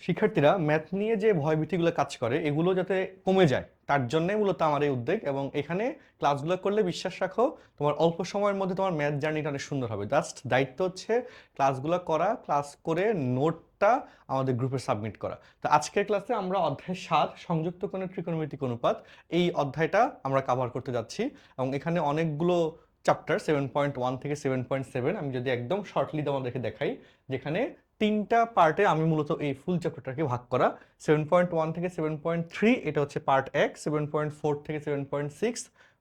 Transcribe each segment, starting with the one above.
শিক্ষার্থীরা ম্যাথ নিয়ে যে ভয়ভীতিগুলো কাজ করে এগুলো যাতে কমে যায় তার জন্যই মূলত আমার এই উদ্যোগ। এবং এখানে ক্লাসগুলো করলে বিশ্বাস রাখো তোমার অল্প সময়ের মধ্যে তোমার ম্যাথ জার্নিটা অনেক সুন্দর হবে। জাস্ট দায়িত্ব হচ্ছে ক্লাসগুলো করা, ক্লাস করে নোটটা আমাদের গ্রুপে সাবমিট করা। তো আজকের ক্লাসে আমরা অধ্যায় 7 সংযুক্ত কোণের ত্রিকোণমিতিক অনুপাত এই অধ্যায়টা আমরা কভার করতে যাচ্ছি। এবং এখানে অনেকগুলো চ্যাপ্টার 7.1 থেকে 7.7 আমি যদি একদম শর্টলি তোমাদেরকে দেখাই, যেখানে তিনটা পার্টে আমি মূলত এই ফুল চ্যাপ্টারটাকে ভাগ করা। 7.1 থেকে 7.3 এটা হচ্ছে পার্ট 1, 7.4 থেকে 7.6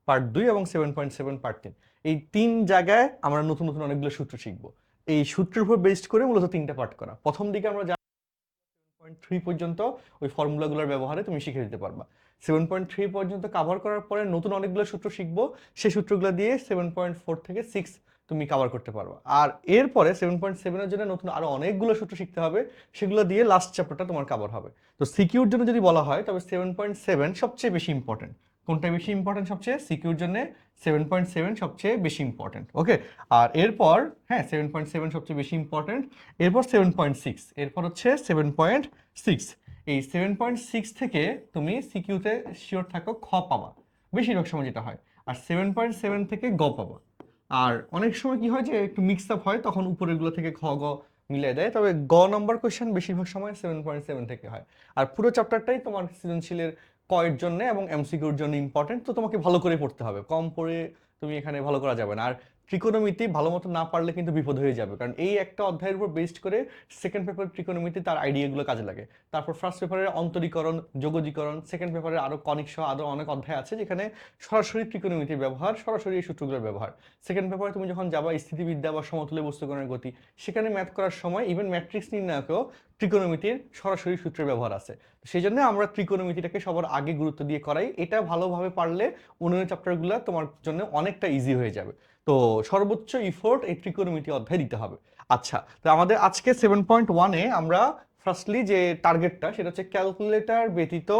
পার্ট 2 এবং 7.7 পার্ট 3। এই তিন জায়গায় আমরা নতুন নতুন অনেকগুলো সূত্র শিখবো। এই সূত্রের উপর বেসড করে মূলত তিনটা পার্ট করা। প্রথম দিকে আমরা 7.3 পর্যন্ত ওই ফর্মুলাগুলোর ব্যবহারে তুমি শিখে দিতে পারবা। 7.3 পর্যন্ত কভার করার পরে নতুন অনেকগুলো সূত্র শিখবো, সেই সূত্রগুলো দিয়ে 7.4 থেকে 6 তুমি কভার করতে পারবা। আর এরপরে 7.7 এর জন্য নতুন আরো অনেকগুলো সূত্র শিখতে হবে, সেগুলো দিয়ে লাস্ট চ্যাপ্টারটা তোমার কভার হবে। তো সিকিউর জন্য যদি বলা হয় তবে 7.7 সবচেয়ে বেশি ইম্পর্টেন্ট। কোনটা বেশি ইম্পর্টেন্ট? সবচেয়ে সিকিউর জন্য 7.7 সবচেয়ে বেশি ইম্পর্টেন্ট। ওকে, আর এরপর হ্যাঁ 7.7 সবচেয়ে বেশি ইম্পর্টেন্ট। এরপর 7.6, এরপর হচ্ছে 7.6। এই 7.6 থেকে তুমি সিকিউতে শিওর থাকো খ পাবা বেশিরভাগ সময় যেটা হয়, আর 7.7 থেকে গ পাবা। আর অনেক সময় কি হয় যে একটু মিক্স আপ হয়, তখন উপরেরগুলো থেকে খ গ মিলিয়ে দেয়, তবে গ নম্বর কোয়েশ্চেন বেশিরভাগ সময় 7.7 থেকে হয়। আর পুরো চ্যাপ্টারটাই তোমার সৃজনশীলের ক এর জন্য এবং এমসিকিউর জন্য ইম্পর্টেন্ট। তো তোমাকে ভালো করে পড়তে হবে, কম পড়ে তুমি এখানে ভালো করা যাবে না। আর ত্রিকোণমিতি ভালো মতো না পারলে কিন্তু বিপদ হয়ে যাবে, কারণ এই একটা অধ্যায়ের উপর বেসড করে সেকেন্ড পেপার ত্রিকোণমিতি তার আইডিয়াগুলো কাজে লাগে। তারপর ফার্স্ট পেপারের অন্তরীকরণ, যোগজীকরণ, সেকেন্ড পেপারের আরো কনিক সহ আরো অনেক অধ্যায় আছে যেখানে সরাসরি ত্রিকোণমিতির ব্যবহার, সরাসরি এই সূত্রগুলোর ব্যবহার। সেকেন্ড পেপারে তুমি যখন যাবা স্থিতিবিদ্যা বা সমতুল্য বস্তুকণের গতি, সেখানে ম্যাথ করার সময় ইভেন ম্যাট্রিক্স নির্ণায়কেও ত্রিকোণমিতির সরাসরি সূত্রের ব্যবহার আছে। সেই জন্য আমরা ত্রিকোণমিতিটাকে সবার আগে গুরুত্ব দিয়ে করাই। এটা ভালোভাবে পারলে অন্যান্য চ্যাপ্টারগুলো তোমার জন্য অনেকটা ইজি হয়ে যাবে। তো সর্বোচ্চ ইফোর্ট এই ত্রিকোণমিতি অধ্যায় দিতে হবে। আচ্ছা, তো আমাদের আজকে 7.1-এ আমরা ফার্স্টলি যে টার্গেটটা সেটা হচ্ছে ক্যালকুলেটর ব্যতীত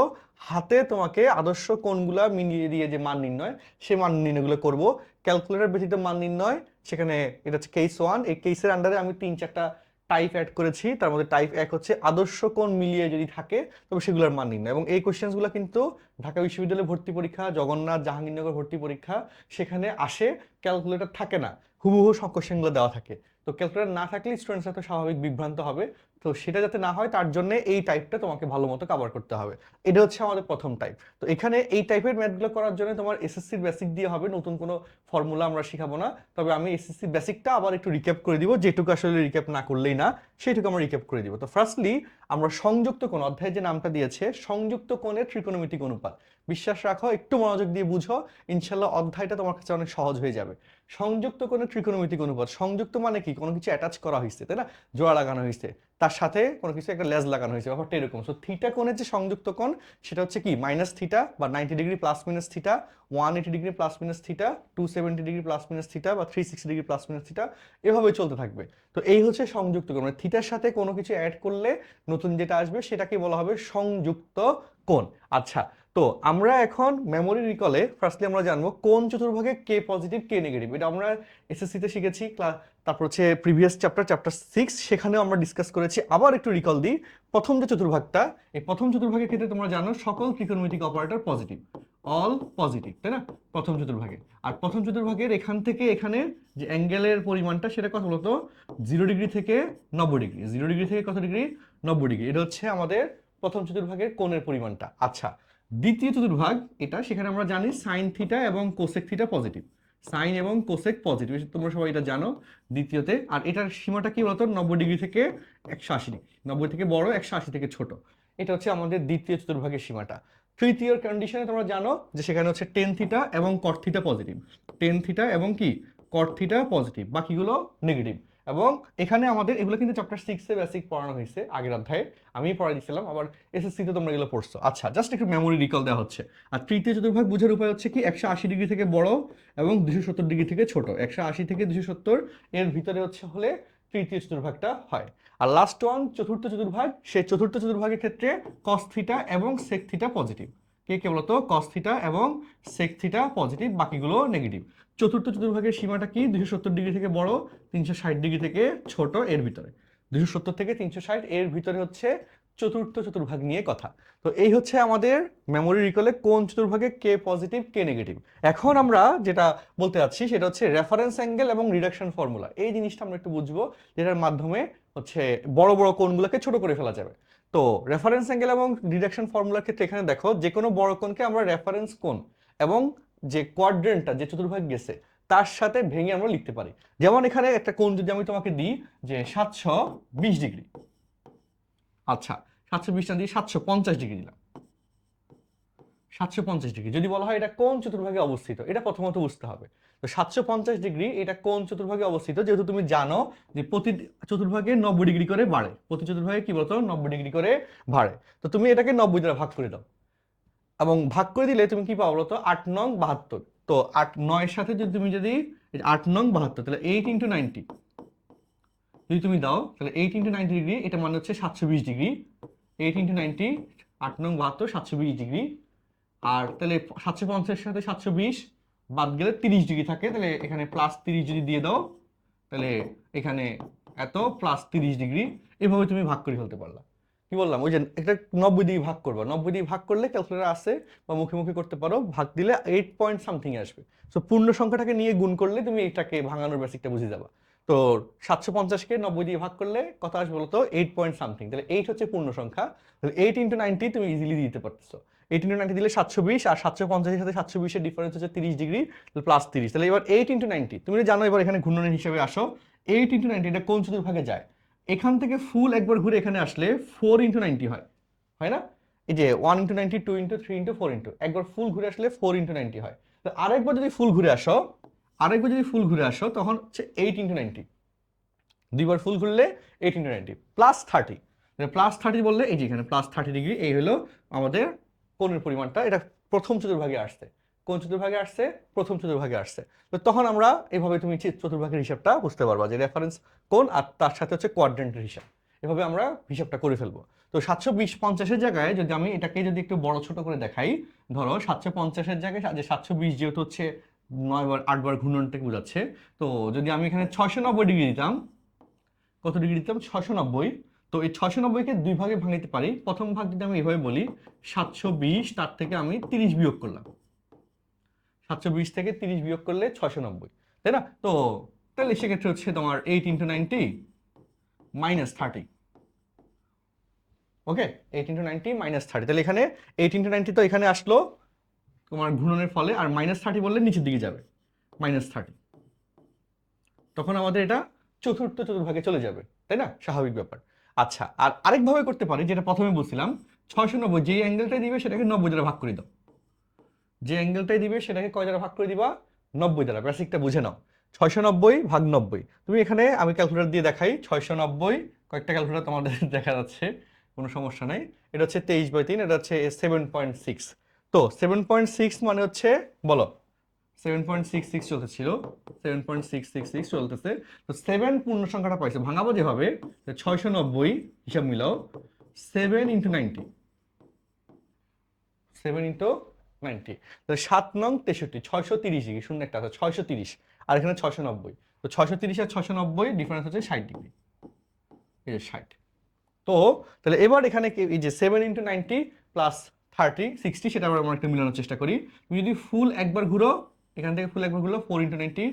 হাতে তোমাকে আদর্শ কোণগুলা মিলিয়ে দিয়ে যে মান নির্ণয়, সে মান নির্ণয়গুলো করব। ক্যালকুলেটর ব্যতীত মান নির্ণয়, সেখানে এটা হচ্ছে কেস 1। এই কেসের আন্ডারে আমি 3-4টা টাইপ অ্যাড করেছি। তার মধ্যে টাইপ 1 হচ্ছে আদর্শ কোণ মিলিয়ে যদি থাকে তবে সেগুলোর মান নির্ণয়। এবং এই কোশ্চেন্সগুলো কিন্তু ঢাকা বিশ্ববিদ্যালয়ে ভর্তি পরীক্ষা, জগন্নাথ জাহাঙ্গীরনগর ভর্তি পরীক্ষা, সেখানে আসে ক্যালকুলেটর থাকে না, হুবহু সব কোশ্চেনগুলো দেওয়া থাকে। তো ক্যালকুলেটর না থাকলে স্টুডেন্টসরা তো স্বাভাবিক বিভ্রান্ত হবে। তো সেটা যাতে না হয় তার জন্য এই টাইপটা তোমাকে ভালো মতো কভার করতে হবে। এটা হচ্ছে আমাদের প্রথম টাইপ। তো এখানে এই টাইপের ম্যাথগুলো করার জন্য তোমার এসএসসির বেসিক দিয়ে হবে, নতুন কোনো ফর্মুলা আমরা শিখাবো না। তবে আমি এসএসসি বেসিকটা আবার একটু রিক্যাপ করে দিব, যেটুকু আসলে রিক্যাপ না করলেই না, সেইটুকু আমরা রিক্যাপ করে দিব। তো ফার্স্টলি আমরা সংযুক্ত কোণ, অধ্যায় যে নামটা দিয়েছে সংযুক্ত কোণের ত্রিকোণমিতিক অনুপাত, বিশ্বাস রাখো, একটু মনোযোগ দিয়ে বুঝো, ইনশাল্লাহ অধ্যায়টা তোমার কাছে অনেক সহজ হয়ে যাবে। সংযুক্ত কোণের ত্রিকোণমিতিক অনুপাত, সংযুক্ত মানে কি? কোনো কিছু অ্যাটাচ করা হয়েছে, তাই না? জোড়া লাগানো হয়েছে, তার সাথে কোনো কিছু একটা লেজ লাগানো হয়েছে, ব্যাপারটা এরকম। সো থিটা কোণের যে সংযুক্ত কোণ সেটা হচ্ছে কি মাইনাস থিটা বা 90 degree plus minus theta, 180 degree plus minus theta, 270 degree plus minus theta বা 360 ডিগ্রি প্লাস মাইনাস থিটা, এভাবে চলতে থাকবে। তো এই হচ্ছে সংযুক্ত কোণ, মানে থিটার সাথে কোনো কিছু অ্যাড করলে নতুন যেটা আসবে সেটাকে বলা হবে সংযুক্ত কোণ। আচ্ছা, তো আমরা এখন মেমোরি রিকলে ফার্স্টলি আমরা জানবো কোন চতুর্ভাগে কে পজিটিভ কে নেগেটিভ। এটা আমরা এসএসসি তে শিখেছি। তারপর হচ্ছে প্রিভিয়াস চ্যাপ্টার 6, সেখানেও আমরা ডিসকাস করেছি। আবার একটু রিকল দিই, প্রথম যে চতুর্ভাগটা, এই প্রথম চতুর্ভাগের ক্ষেত্রে তোমরা জানো সকল ত্রিকোণমিতিক অপারেটর পজিটিভ, অল পজিটিভ, তাই না? প্রথম চতুর্ভাগে। আর প্রথম চতুর্ভাগের এখান থেকে এখানে যে অ্যাঙ্গেলের পরিমাণটা সেটা কত বলতো? 0 ডিগ্রি থেকে 90 ডিগ্রি। 0 ডিগ্রি থেকে কত ডিগ্রি? 90 ডিগ্রি। এটা হচ্ছে আমাদের প্রথম চতুর্ভাগের কোণের পরিমাণটা। আচ্ছা, দ্বিতীয় চতুর্ভাগ এটা, সেখানে আমরা জানি সাইন থিটা এবং কোসেক থিটা পজিটিভ, সাইন এবং কোসেক পজিটিভ, তোমরা সবাই এটা জানো দ্বিতীয়তে। আর এটার সীমাটা কি বলতো? 90 ডিগ্রি থেকে 180 ডিগ্রি, 90 থেকে বড়, 180 থেকে ছোট। এটা হচ্ছে আমাদের দ্বিতীয় চতুর্ভাগের সীমাটা। তৃতীয় কন্ডিশনে তোমরা জানো যে সেখানে হচ্ছে টেন থিটা এবং কট থিটা পজিটিভ, টেন থিটা এবং কি কট থিটা পজিটিভ, বাকিগুলো নেগেটিভ। এবং এখানে আমাদের এগুলো কিন্তু চ্যাপ্টার 6-এ বেসিক পড়ানো হয়েছে আগের অধ্যায়ে, আমি পড়াই দিয়েছিলাম, আবার এসএসসি তে তোমরা এগুলো পড়ছো। আচ্ছা, জাস্ট একটু মেমোরি রিকল দেওয়া হচ্ছে। আর তৃতীয় চতুর্ভাগ বুঝার উপায় হচ্ছে কি 180 ডিগ্রি থেকে বড় এবং 270 ডিগ্রি থেকে ছোট। 180 থেকে 270 এর ভিতরে হলে তৃতীয় চতুর্ভাগটা হয়। আর লাস্ট ওয়ান চতুর্থ চতুর্ভাগ, সেই চতুর্থ চতুর্ভাগের ক্ষেত্রে কস থিটা এবং সেক থিটা পজিটিভ। কে বলতো? কস থিটা এবং সেক থিটা পজিটিভ, বাকিগুলো নেগেটিভ। চতুর্থ চতুর্ভাগের সীমাটা কি? 270 ডিগ্রি থেকে বড়, 360 ডিগ্রি থেকে ছোট, এর ভিতরে। 270 থেকে 360 এর ভিতরে হচ্ছে চতুর্থ চতুর্ভাগ নিয়ে কথা। তো এই হচ্ছে আমাদের মেমোরি রিকলে কোন চতুর্ভাগে কে পজিটিভ কে নেগেটিভ। এখন আমরা যেটা বলতে যাচ্ছি সেটা হচ্ছে রেফারেন্স অ্যাঙ্গেল এবং রিডাকশন ফর্মুলা। এই জিনিসটা আমরা একটু বুঝবো, যেটার মাধ্যমে হচ্ছে বড় বড় কোণগুলোকে ছোট করে ফেলা যাবে। তো রেফারেন্স অ্যাঙ্গেল এবং রিডাকশন ফর্মুলার ক্ষেত্রে এখানে দেখো, যে কোনো বড় কোণকে আমরা রেফারেন্স কোণ এবং যে কোয়াড্রেন্টটা যে চতুর্ভাগ গেছে তার সাথে ভেঙে আমরা লিখতে পারি। যেমন এখানে একটা কোণ যদি আমি তোমাকে দিই যে 720 ডিগ্রি, আচ্ছা 720 না দিয়ে 750 ডিগ্রি দিলাম। 750 ডিগ্রি যদি বলা হয় এটা কোন চতুর্ভাগে অবস্থিত, এটা প্রথমত বুঝতে হবে। তো 750 ডিগ্রি এটা কোন চতুর্ভাগে অবস্থিত, যেহেতু তুমি জানো যে প্রতি চতুর্ভাগে 90 ডিগ্রি করে বাড়ে, প্রতি চতুর্ভাগে কি বলতো 90 ডিগ্রি করে বাড়ে। তো তুমি এটাকে 90 দ্বারা ভাগ করে দাও, এবং ভাগ করে দিলে তুমি কি পাবো বলতো 8 নং 72। তো 8 9 সাথে যদি তুমি 8 নং 72, তাহলে 8 × 90 যদি তুমি দাও, তাহলে 8 × 90 ডিগ্রি, এটা মানে হচ্ছে 720 ডিগ্রি। 8 × 90, 8 নং 72, 720 ডিগ্রি। আর তাহলে 750 সাথে 720 বাদ গেলে 30 ডিগ্রি থাকে, তাহলে এখানে +30 যদি দিয়ে দাও, তাহলে এখানে এত +30 ডিগ্রি। এভাবে তুমি ভাগ করে ফেলতে পারলা। কি বললাম, ওই যে এটা 90 দিয়ে ভাগ করবা, 90 দিয়ে ভাগ করলে ক্যালকুলেটর আছে বা মুখে মুখে করতে পারো, ভাগ দিলে 8 পয়েন্ট সামথিং আসবে। সো পূর্ণ সংখ্যাটাকে নিয়ে গুণ করলে তুমি এটাকে ভাঙানোর বেসিকটা বুঝে যাবা। তো 750কে 90 দিয়ে ভাগ করলে কত আসবে বলতো 8 পয়েন্ট সামথিং, তাহলে 8 হচ্ছে পূর্ণ সংখ্যা। তাহলে 8 × 90 তুমি ইজিলি দিতে পারতেছো। 8 × 90 দিলে 720, আর 750 এর সাথে 720 এর ডিফারেন্স হচ্ছে 30 ডিগ্রি, +30। তাহলে এবার 8 × 90 তুমি জানো, এবার এখানে ঘূর্ণনের হিসেবে আসো। 8 × 90 এটা কোন চতুর্ভাগে যায়? এখান থেকে ফুল একবার ঘুরে এখানে আসলে 4 × 90 হয়, হয় না? এই যে 1 × 90, 2 × 3 × 4 একবার ফুল ঘুরে আসলে 4 × 90 হয়। তো আরেকবার যদি ফুল ঘুরে আসো, তখন হচ্ছে 8 × 90, দুইবার ফুল ঘুরলে 8 × 90 +30। +30 বললে এই যে এখানে +30 ডিগ্রি, এই হলো আমাদের কোণের পরিমাণটা। এটা প্রথম চতুর্ভাগে আসছে। কোন চতুর্ভাগে আসছে? প্রথম চতুর্ভাগে আসছে। তো তখন আমরা এভাবে তুমি চতুর্ভাগের হিসাবটা বুঝতে পারবা, যে রেফারেন্স কোণ আর তার সাথে হচ্ছে কোয়াড্রেন্টের হিসাব। এভাবে আমরা হিসাবটা করে ফেলবো। তো 720-50-এর জায়গায় যদি আমি এটাকে যদি একটু বড় ছোট করে দেখাই, ধরো 750-এর জায়গায় যে 720 যেহেতু হচ্ছে 9 বার 8 বার ঘূর্ণনটাকে বোঝাচ্ছে, তো যদি আমি এখানে 690 ডিগ্রি দিতাম, কত ডিগ্রি দিতাম 690। তো এই 690-কে দুই ভাগে ভাঙাইতে পারি। প্রথম ভাগ যদি আমি এভাবে বলি 720, তার থেকে আমি 30 বিয়োগ করলাম, 720 থেকে 30 বিয়োগ করলে 690, তাই না? তো তাহলে সেক্ষেত্রে হচ্ছে তোমার 8 × 90 -30। ওকে, 8 × 90 -30, তাহলে এখানে 8 × 90 তো এখানে আসলো তোমার ঘূর্ণনের ফলে, আর -30 বললে নিচের দিকে যাবে, -30। তখন আমাদের এটা চতুর্থ চতুর্ভাগে চলে যাবে, তাই না? স্বাভাবিক ব্যাপার। আচ্ছা, আর আরেকভাবে করতে পারি, যেটা প্রথমে বলছিলাম 690, যে অ্যাঙ্গেলটাই দিবে সেটাকে 90 দ্বারা ভাগ করে দাও। যে অ্যাঙ্গেলটাই দিবে সেটাকে কয় দ্বারা ভাগ করে দিবা? 90 দ্বারা। বেসিকটা বুঝে নাও, 690 ভাগ 90। তুমি এখানে আমি ক্যালকুলেটর দিয়ে দেখাই, 690 কয়েকটা ক্যালকুলেটর তোমাদের দেখা যাচ্ছে, কোনো সমস্যা নাই। এটা হচ্ছে 23/3, এটা হচ্ছে 7.6। তো 7.6 মানে হচ্ছে, বলো 7.66 চলতেছিল, 7.666 চলতেছে। তো 7 পূর্ণ সংখ্যাটা পাইছে, ভাঙাবো যেভাবে 690, হিসাব মিলাও 7 × 90, 7 × 90, তাহলে 7 নং 63, 630 ডিগ্রি, শূন্য একটা আছে 630, আর এখানে 690। তো 630 আর 690 ডিফারেন্স হচ্ছে 60 ডিগ্রি, এই যে 60। তো তাহলে এবার এখানে এই যে 7 × 90 +30 60, সেটা আবার আমরা একটা মিলানোর চেষ্টা করি। তুমি যদি ফুল একবার ঘুরো, এখান থেকে ফুল একবার ঘুরলো 4 × 90,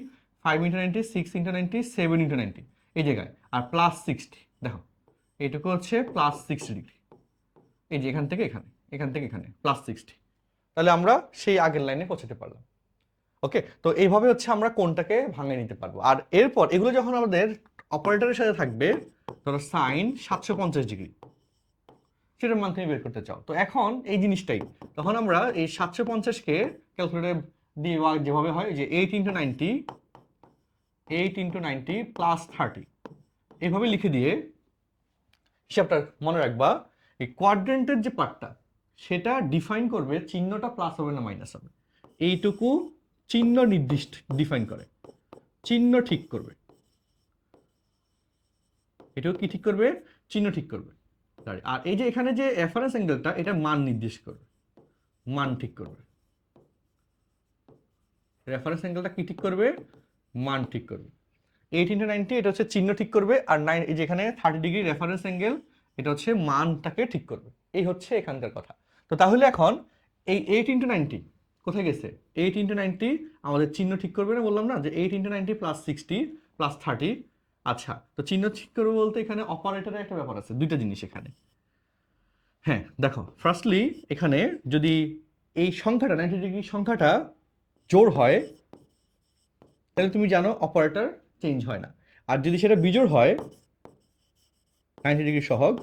5 × 90, 6 × 90, 7 × 90 এই জায়গায়, আর +60 দেখো, এইটুকু হচ্ছে +60 ডিগ্রি। এই যে এখান থেকে এখানে, এখান থেকে এখানে +60, তাহলে আমরা সেই আগের লাইনে পৌঁছাতে পারলাম। ওকে, তো এইভাবে হচ্ছে আমরা কোনটাকে ভাঙিয়ে নিতে পারবো। আর এরপর এগুলো যখন আমাদের অপারেটরের সাথে থাকবে, ধরো সাইন 750 ডিগ্রি, সেটার মান তুমি বের করতে চাও, তো এখন এই জিনিসটাই, তখন আমরা এই 750-কে ক্যালকুলেটর দিয়ে যেভাবে হয় যে 8 × 90, 8 × 90 +30 এইভাবে লিখে দিয়ে হিসাবটা মনে রাখবা। এই কোয়াড্রেন্টের যে পার্টটা, সেটা ডিফাইন করবে চিহ্নটা প্লাস হবে না মাইনাস হবে, এইটুকু চিহ্ন নির্দিষ্ট ডিফাইন করে, চিহ্ন ঠিক করবে। এটাও কি ঠিক করবে? চিহ্ন ঠিক করবে। আর এই যে এখানে যে রেফারেন্স অ্যাঙ্গেলটা, এটা মান নির্দেশ করবে, মান ঠিক করবে। রেফারেন্স অ্যাঙ্গেলটা কি ঠিক করবে? মান ঠিক করবে। 8 × 90 এটা হচ্ছে চিহ্ন ঠিক করবে, আর 9 এই যে এখানে 30 ডিগ্রি রেফারেন্স অ্যাঙ্গেল, এটা হচ্ছে মানটাকে ঠিক করবে। এই হচ্ছে এখানকার কথা। তো তাহলে এখন এই 8 × 90 কোথায় গেছে? 8 × 90 আমাদের চিহ্ন ঠিক করবে না, বললাম না যে 8 × 90 + 60 + 30। আচ্ছা, তো চিহ্ন ঠিক করবে বলতে এখানে অপারেটরের একটা ব্যাপার আছে, দুইটা জিনিস এখানে। হ্যাঁ দেখো, ফার্স্টলি এখানে যদি এই সংখ্যাটা 90 ডিগ্রি সংখ্যাটা জোড় হয় তাহলে তুমি জানো অপারেটর চেঞ্জ হয় না। আর যদি সেটা বিজোড় হয় 90 ডিগ্রি সহগ,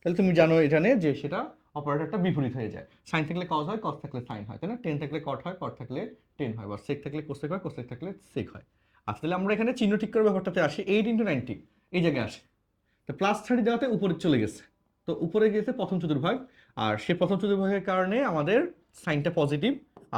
তাহলে তুমি জানো এখানে যে সেটা অপারেটরটা বিপরীত হয়ে যায়। সাইন থাকলে কজ হয়, কজ থাকলে সাইন হয়, তাই না? টেন থাকলে কট হয়, কট থাকলে টেন হয়, বা সেক থাকলে কোসেক হয়, কোসেক থাকলে সেক হয়। আচ্ছা, তাহলে আমরা এখানে চিহ্ন ঠিক করার ব্যাপারটাতে আসি। 8 × 90 এই জায়গায় আসে, তো +30 দেওয়াতে উপরে চলে গেছে, তো উপরে গেছে প্রথম চতুর্ভাগ, আর সেই প্রথম চতুর্ভাগের কারণে আমাদের সাইনটা পজিটিভ।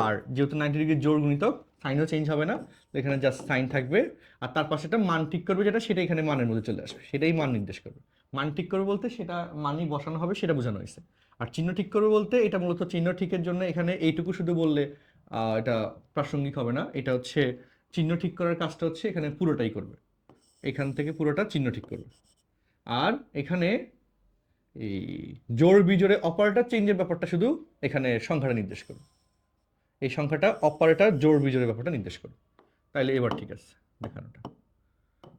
আর যেহেতু 90 ডিগ্রি জোড় গুণিতক, সাইনও চেঞ্জ হবে না, তো এখানে জাস্ট সাইন থাকবে। আর তার পাশে একটা মান ঠিক করবে, যেটা সেটা এখানে মানের মধ্যে চলে আসবে, সেটাই মান নির্দেশ করবে। মান ঠিক করবে বলতে সেটা মানই বসানো হবে, সেটা বোঝানো হয়েছে। আর চিহ্ন ঠিক করবে বলতে এটা মূলত চিহ্ন ঠিকের জন্য এখানে এইটুকু শুধু বললে এটা প্রাসঙ্গিক হবে না। এটা হচ্ছে চিহ্ন ঠিক করার কাজটা হচ্ছে এখানে পুরোটাই করবে, এখান থেকে পুরোটা চিহ্ন ঠিক করবে। আর এখানে এই জোড় বিজোড়ে অপারেটর চেঞ্জের ব্যাপারটা শুধু এখানে সংখ্যাটা নির্দেশ করবে, এই সংখ্যাটা অপারেটর জোড় বিজোড়ের ব্যাপারটা নির্দেশ করবে। তাইলে এবার ঠিক আছে দেখানোটা,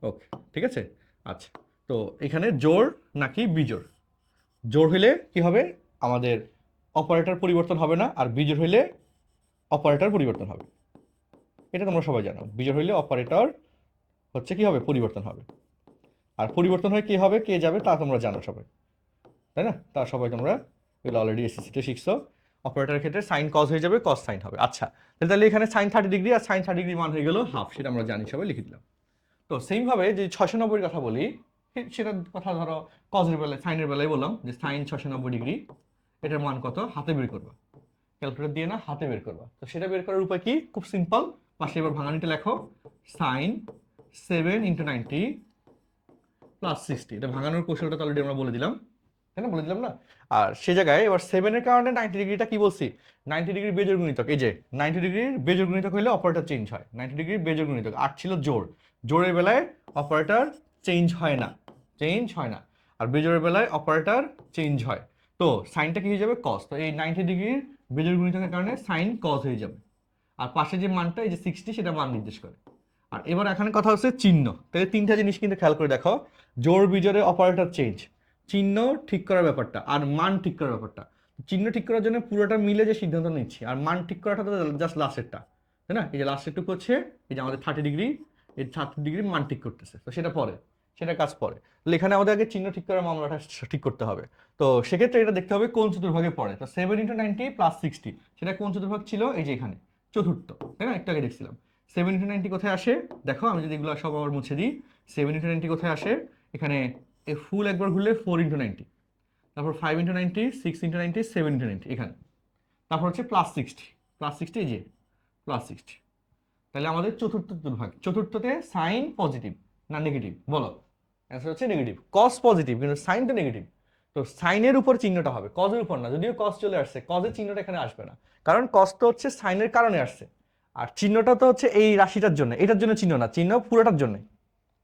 ওকে ঠিক আছে। আচ্ছা, তো এখানে জোড় নাকি বিজোড়? জোড় হইলে কি হবে, আমাদের অপারেটর পরিবর্তন হবে না, আর বিজোড় হইলে অপারেটর পরিবর্তন হবে। এটা তোমরা সবাই জানো, বিজোড় হইলে অপারেটর হচ্ছে কি হবে, পরিবর্তন হবে। আর পরিবর্তন হয়ে কে হবে, কে যাবে তা তোমরা জানো সবাই, তাই না? তা সবাই তোমরা এগুলো অলরেডি এসএসসিতে শিখছো। অপারেটরের ক্ষেত্রে সাইন কজ হয়ে যাবে, কজ সাইন হবে। আচ্ছা, তাহলে এখানে সাইন 30 ডিগ্রি আর সাইন 30 ডিগ্রি মান হয়ে গেল হাফ, সেটা আমরা জানি, সবাই লিখে দিলাম। তো সেমভাবে যে 690 কথা বলি, সেটার কথা ধরো কজের বেলায়, সাইনের বেলায় বললাম যে সাইন 690 ডিগ্রি, এটার মান কত হাতে বের করবা, ক্যালকুলেটর দিয়ে না, হাতে বের করবা। তো সেটা বের করার উপায় কি? খুব সিম্পল, পাশে এবার ভাঙানিটা লেখো, সাইন 7 × 90 + 60। এটা ভাঙানোর কৌশলটা তো অলরেডি আমরা বলে দিলাম, তাই না? বলে দিলাম না? আর সে জায়গায় এবার 7-এর কারণে 90 ডিগ্রিটা কি বলছি, 90 ডিগ্রি বেজোড় গুণিতক। এই যে 90 ডিগ্রির বেজোড় গুণিতক হলে অপারেটর চেঞ্জ হয়, 90 ডিগ্রির বেজোড় গুণিতক। 8 ছিল জোড়, জোড়ের বেলায় অপারেটর চেঞ্জ হয় না, চেঞ্জ হয় না। আর বেজোড়ের বেলায় অপারেটর চেঞ্জ হয়। তো সাইনটা কি হয়ে যাবে, কস। তো এই 90 ডিগ্রির বেজোড় গুণিতকের কারণে সাইন কস হয়ে যাবে। আর পাশে যে মানটা, এই যে 60, সেটা মান নির্দেশ করে। আর এবার এখানে কথা হচ্ছে চিহ্ন। তাহলে তিনটা জিনিস কিন্তু খেয়াল করে দেখো, জোড় বিজোড়ে অপারেটর চেঞ্জ, চিহ্ন ঠিক করার ব্যাপারটা, আর মান ঠিক করার ব্যাপারটা। চিহ্ন ঠিক করার জন্য পুরোটা মিলে যে সিদ্ধান্ত নিচ্ছি, আর মান ঠিক করাটা তো জাস্ট লাস্টেরটা, তাই না? এই যে লাস্টেরটুকু হচ্ছে এই যে আমাদের 30 ডিগ্রি, এই 30 ডিগ্রি মান ঠিক করতেছে, তো সেটা পরে, সেটা কাজ পরে। তাহলে এখানে আমাদের আগে চিহ্ন ঠিক করার মামলাটা ঠিক করতে হবে। তো সেক্ষেত্রে এটা দেখতে হবে কোন চতুর্ভাগে পড়ে। তো 7 × 90 + 60, সেটা কোন চতুর্ভাগ ছিল? এই যে এখানে চতুর্থ, তাই না? একটু আগে দেখছিলাম। 7 × 90 কোথায় আসে দেখো, আমি যদি এগুলো সব আবার মুছে দিই। 7 × 90 কোথায় আসে? এখানে এই ফুল একবার ঘুরলে 4 × 90, তারপর 5 × 90, 6 × 90, 7 × 90 এখানে, তারপর হচ্ছে +60, +60 এই যে +60। তাহলে আমাদের চতুর্থ চতুর্ভাগ, চতুর্থতে সাইন পজিটিভ না নেগেটিভ বলো? অ্যান্সার হচ্ছে নেগেটিভ। কস পজিটিভ কিন্তু সাইনটা নেগেটিভ, তো সাইনের উপর চিহ্নটা হবে, কজের উপর না। যদিও কস চলে আসছে, কজের চিহ্নটা এখানে আসবে না, কারণ কস তো হচ্ছে সাইনের কারণে আসছে, আর চিহ্নটা তো হচ্ছে এই রাশিটার জন্য, এটার জন্য চিহ্ন না, চিহ্ন পুরোটার জন্য।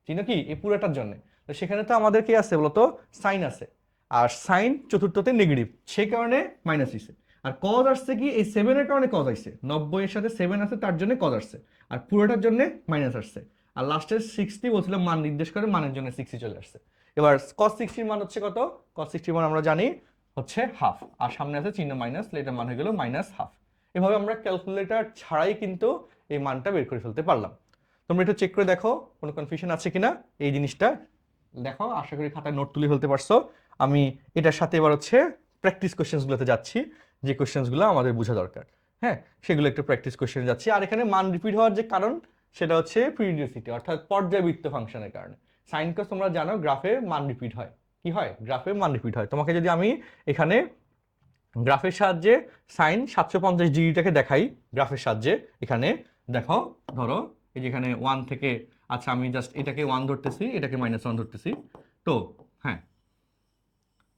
চিহ্ন কি এই পুরোটার জন্য। তো সেখানে তো আমাদের কি আছে বলতো, সাইন আছে, আর সাইন চতুর্থতে নেগেটিভ, সেই কারণে মাইনাস হয়েছে। আর কজ আসছে কি, এই 7-এর কারণে কজ আসছে, 90-এর সাথে 7 আছে তার জন্য কজ আসছে, আর পুরোটার জন্য মাইনাস আসছে। আর লাস্টের 60 বলছিলাম মান নির্দেশ করে, মানের জন্য 60 চলে আসছে। এবার cos 60 মান হচ্ছে কত? cos 60 মান আমরা জানি হচ্ছে হাফ, আর সামনে আছে চিহ্ন মাইনাস, এটার মান হয়ে গেল -হাফ। এভাবে আমরা ক্যালকুলেটর ছাড়াই কিন্তু এই মানটা বের করে ফেলতে পারলাম। তোমরা একটু চেক করে দেখো কোনো কনফিউশন আছে কিনা এই জিনিসটা দেখো। আশা করি খাতায় নোট তুলে ফেলতে পারছো। আমি এটার সাথে এবার হচ্ছে প্র্যাকটিস কোশ্চেন্সগুলোতে যাচ্ছি, যে কোশ্চেন্সগুলো আমাদের বোঝা দরকার। হ্যাঁ, সেগুলো একটু প্র্যাকটিস কোশ্চেনে যাচ্ছি। আর এখানে মান রিপিট হওয়ার যে কারণ, সেটা হচ্ছে পিরিয়ডিসিটি, অর্থাৎ পর্যায়বৃত্ত ফাংশনের কারণে। সাইন কস তোমরা জানো গ্রাফে মান রিপিট হয়, কি হয়? গ্রাফে মান রিপিট হয়। তোমাকে যদি আমি এখানে গ্রাফের সাহায্যে সাইন 750 ডিগ্রিটাকে দেখাই, গ্রাফের সাহায্যে এখানে দেখো, ধরো এই যেখানে 1 থেকে, আচ্ছা আমি জাস্ট এটাকে 1 ধরতেছি, এটাকে -1 ধরতেছি। তো হ্যাঁ,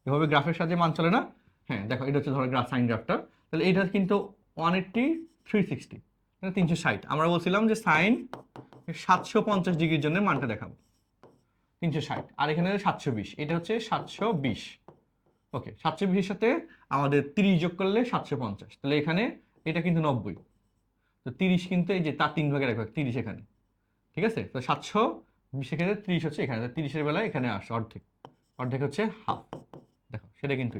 এভাবে গ্রাফের সাহায্যে মান চলে না? হ্যাঁ দেখো, এটা হচ্ছে ধরো গ্রাফ, সাইন গ্রাফটা। তাহলে এটা কিন্তু 180, 360, 360। আমরা বলছিলাম যে সাইন 750 ডিগ্রির জন্য মানটা দেখাবো 360, আর এখানে 720, এটা হচ্ছে 720। ওকে, 720 সাথে আমাদের 30 যোগ করলে 750, তাহলে এখানে এটা কিন্তু 90, তো 30 কিন্তু এই যে তার 3 ভাগের 1 ভাগ 30 এখানে, ঠিক আছে। তো 720 ক্ষেত্রে 30 হচ্ছে এখানে, 30-এর বেলায় এখানে আসে অর্ধেক, অর্ধেক হচ্ছে হাফ, দেখো সেটা কিন্তু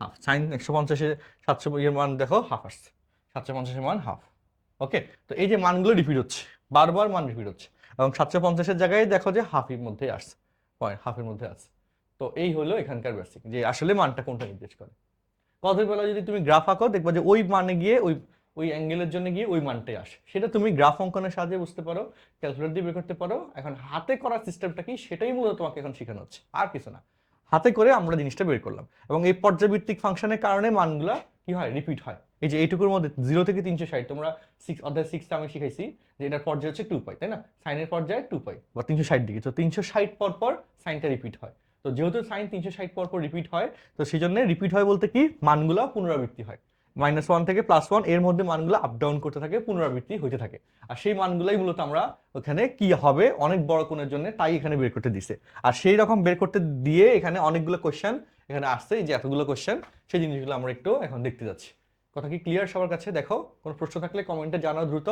হাফ। সাইন 150-এ 700 এর মান দেখো হাফ আসছে, 750-এর মান হাফ। ওকে, তো এই যে মানগুলো রিপিট হচ্ছে, বারবার মান রিপিট হচ্ছে, এবং 750-এর জায়গায় দেখো যে হাফের মধ্যে আসছে, পয়েন্ট হাফের মধ্যে আছে। তো এই হলো এখানকার বেসিক, যে আসলে মানটা কোনটা নির্দেশ করে। কদের বেলা যদি তুমি গ্রাফ আঁকো দেখবা যে ওই মানে গিয়ে ওই ওই অ্যাঙ্গেলের জন্য গিয়ে ওই মানটাই আসে। সেটা তুমি গ্রাফ অঙ্কনের সাহায্যে বুঝতে পারো, ক্যালকুলেটর দিয়ে বের করতে পারো। এখন হাতে করার সিস্টেমটা কি সেটাই মূলত তোমাকে এখন শেখানো হচ্ছে, আর কিছু না। হাতে করে আমরা জিনিসটা বের করলাম, এবং এই পর্যায়ভিত্তিক ফাংশনের কারণে মানগুলা কি হয়, রিপিট হয়। এই যে এইটুকুর মধ্যে 0 থেকে 360, তোমরা অধ্যায় 6 আমি শিখাইছি যে এটার পর্যায় হচ্ছে 2π, তাই না? সাইনের পর্যায়ে 2π বা 360 ডিগ্রি, তো 360 পর পর সাইনটা রিপিট হয়। তো যেহেতু সাইন 360 পর পর রিপিট হয়, তো সেই জন্য রিপিট হয় বলতে কি মানগুলা পুনরাবৃত্তি হয়, -1 থেকে +1 এর মধ্যে মানগুলো আপ ডাউন করতে থাকে, পুনরাবৃত্তি হইতে থাকে। আর সেই মানগুলাই মূলত আমরা ওখানে কি হবে অনেক বড় কোণের জন্য তাই এখানে বের করতে দিছে। আর সেই রকম বের করতে দিয়ে এখানে অনেকগুলো কোশ্চেন এখানে আসছে, এই যে এতগুলো কোশ্চেন, সেই জিনিসগুলো আমরা একটু এখন দেখতে যাচ্ছি। কথা কি ক্লিয়ার সবার কাছে? দেখো, কোনো প্রশ্ন থাকলে কমেন্টে জানাও দ্রুত,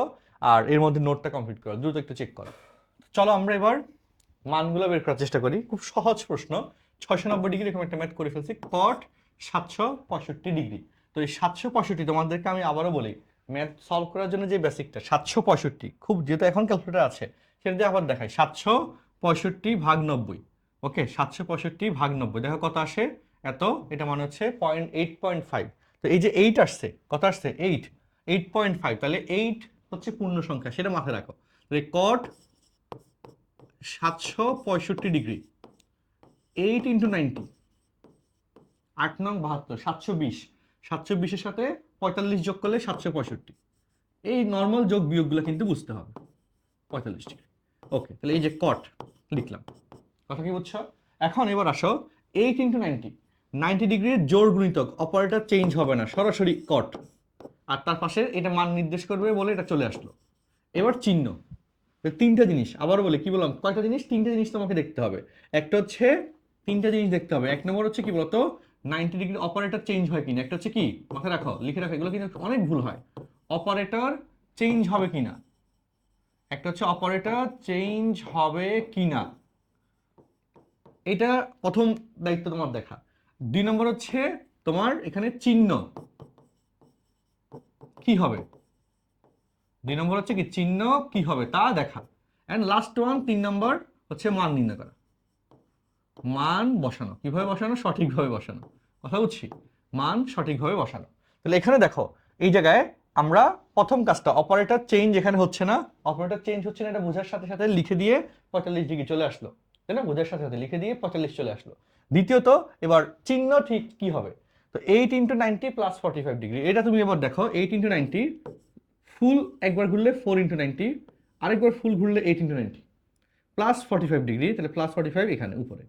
আর এর মধ্যে নোটটা কমপ্লিট করো, দ্রুত একটু চেক করো। চলো আমরা এবার মানগুলো বের করার চেষ্টা করি। খুব সহজ প্রশ্ন, 690 ডিগ্রি এরকম একটা ম্যাথ করে ফেলছি, কট 765 ডিগ্রি। তো এই 765, তোমাদেরকে আমি আবারও বলি, ম্যাথ সলভ করার জন্য যে বেসিকটা 765, খুব যেহেতু এখন ক্যালকুলেটর আছে সেটা দিয়ে আবার দেখাই, 765 ভাগ 90। ওকে, 765 ভাগ 90, দেখো কত আসে, এত, এটা মানে হচ্ছে 8.5। তো এই যে 8 আসছে, কত আসছে 8.5, তাহলে 8 হচ্ছে পূর্ণ সংখ্যা, সেটা মাথায় রাখো। তাহলে কট 765 ডিগ্রি 8 × 90, 8 নং 72, 720, 720-এর সাথে 45 যোগ করলে 765। এই নর্মাল যোগ বিয়োগগুলো কিন্তু বুঝতে হবে, 45 ডিগ্রি। ওকে, তাহলে এই যে কট লিখলাম, কথা কি বুঝছো? এখন এবার আসো 8 × 90, 90 ডিগ্রির জোড় গুণিতক, অপারেটর চেঞ্জ হবে না, সরাসরি কট, আর তার পাশে এটা মান নির্দেশ করবে বলে এটা চলে আসলো। এবার চিহ্ন, তিনটা জিনিস, আবার বলে কি বললাম, কয়টা জিনিস, তিনটা জিনিস তোমাকে দেখতে হবে। একটা হচ্ছে, তিনটা জিনিস দেখতে হবে। এক নম্বর হচ্ছে কি বলতো, 90 ডিগ্রি অপারেটর চেঞ্জ হয় কিনা, একটা হচ্ছে কি, মাথায় রাখো, লিখে রাখো, এগুলো কিন্তু অনেক ভুল হয়। অপারেটর চেঞ্জ হবে কিনা, একটা হচ্ছে অপারেটর চেঞ্জ হবে কিনা, এটা প্রথম দায়িত্ব তোমার দেখা। 2 নম্বর হচ্ছে তোমার এখানে চিহ্ন কি হবে, 2 নম্বর হচ্ছে কি চিহ্ন কি হবে তা দেখা। এন্ড লাস্ট ওয়ান 3 নম্বর হচ্ছে মান নির্ণয় করা, মান বসানো, কিভাবে বসানো, সঠিকভাবে বসানো, কথা বুঝছি, মান সঠিকভাবে বসানো। তাহলে এখানে দেখো, এই জায়গায় আমরা প্রথম কাজটা, অপারেটর চেঞ্জ এখানে হচ্ছে না, অপারেটর চেঞ্জ হচ্ছে না এটা বোঝার সাথে সাথে লিখে দিয়ে 45 ডিগ্রি চলে আসলো, তাই না? বোঝার সাথে সাথে লিখে দিয়ে 45 চলে আসলো। দ্বিতীয়ত এবার চিহ্ন ঠিক কি হবে, তো 8 × 90 + 45 ডিগ্রি, এটা তুমি এবার দেখো, 8 × 90 ফুল একবার ঘুরলে 4 × 90, আরেকবার ফুল ঘুরলে 8 × 90 +45 ডিগ্রি, তাহলে +45 এখানে উপরে,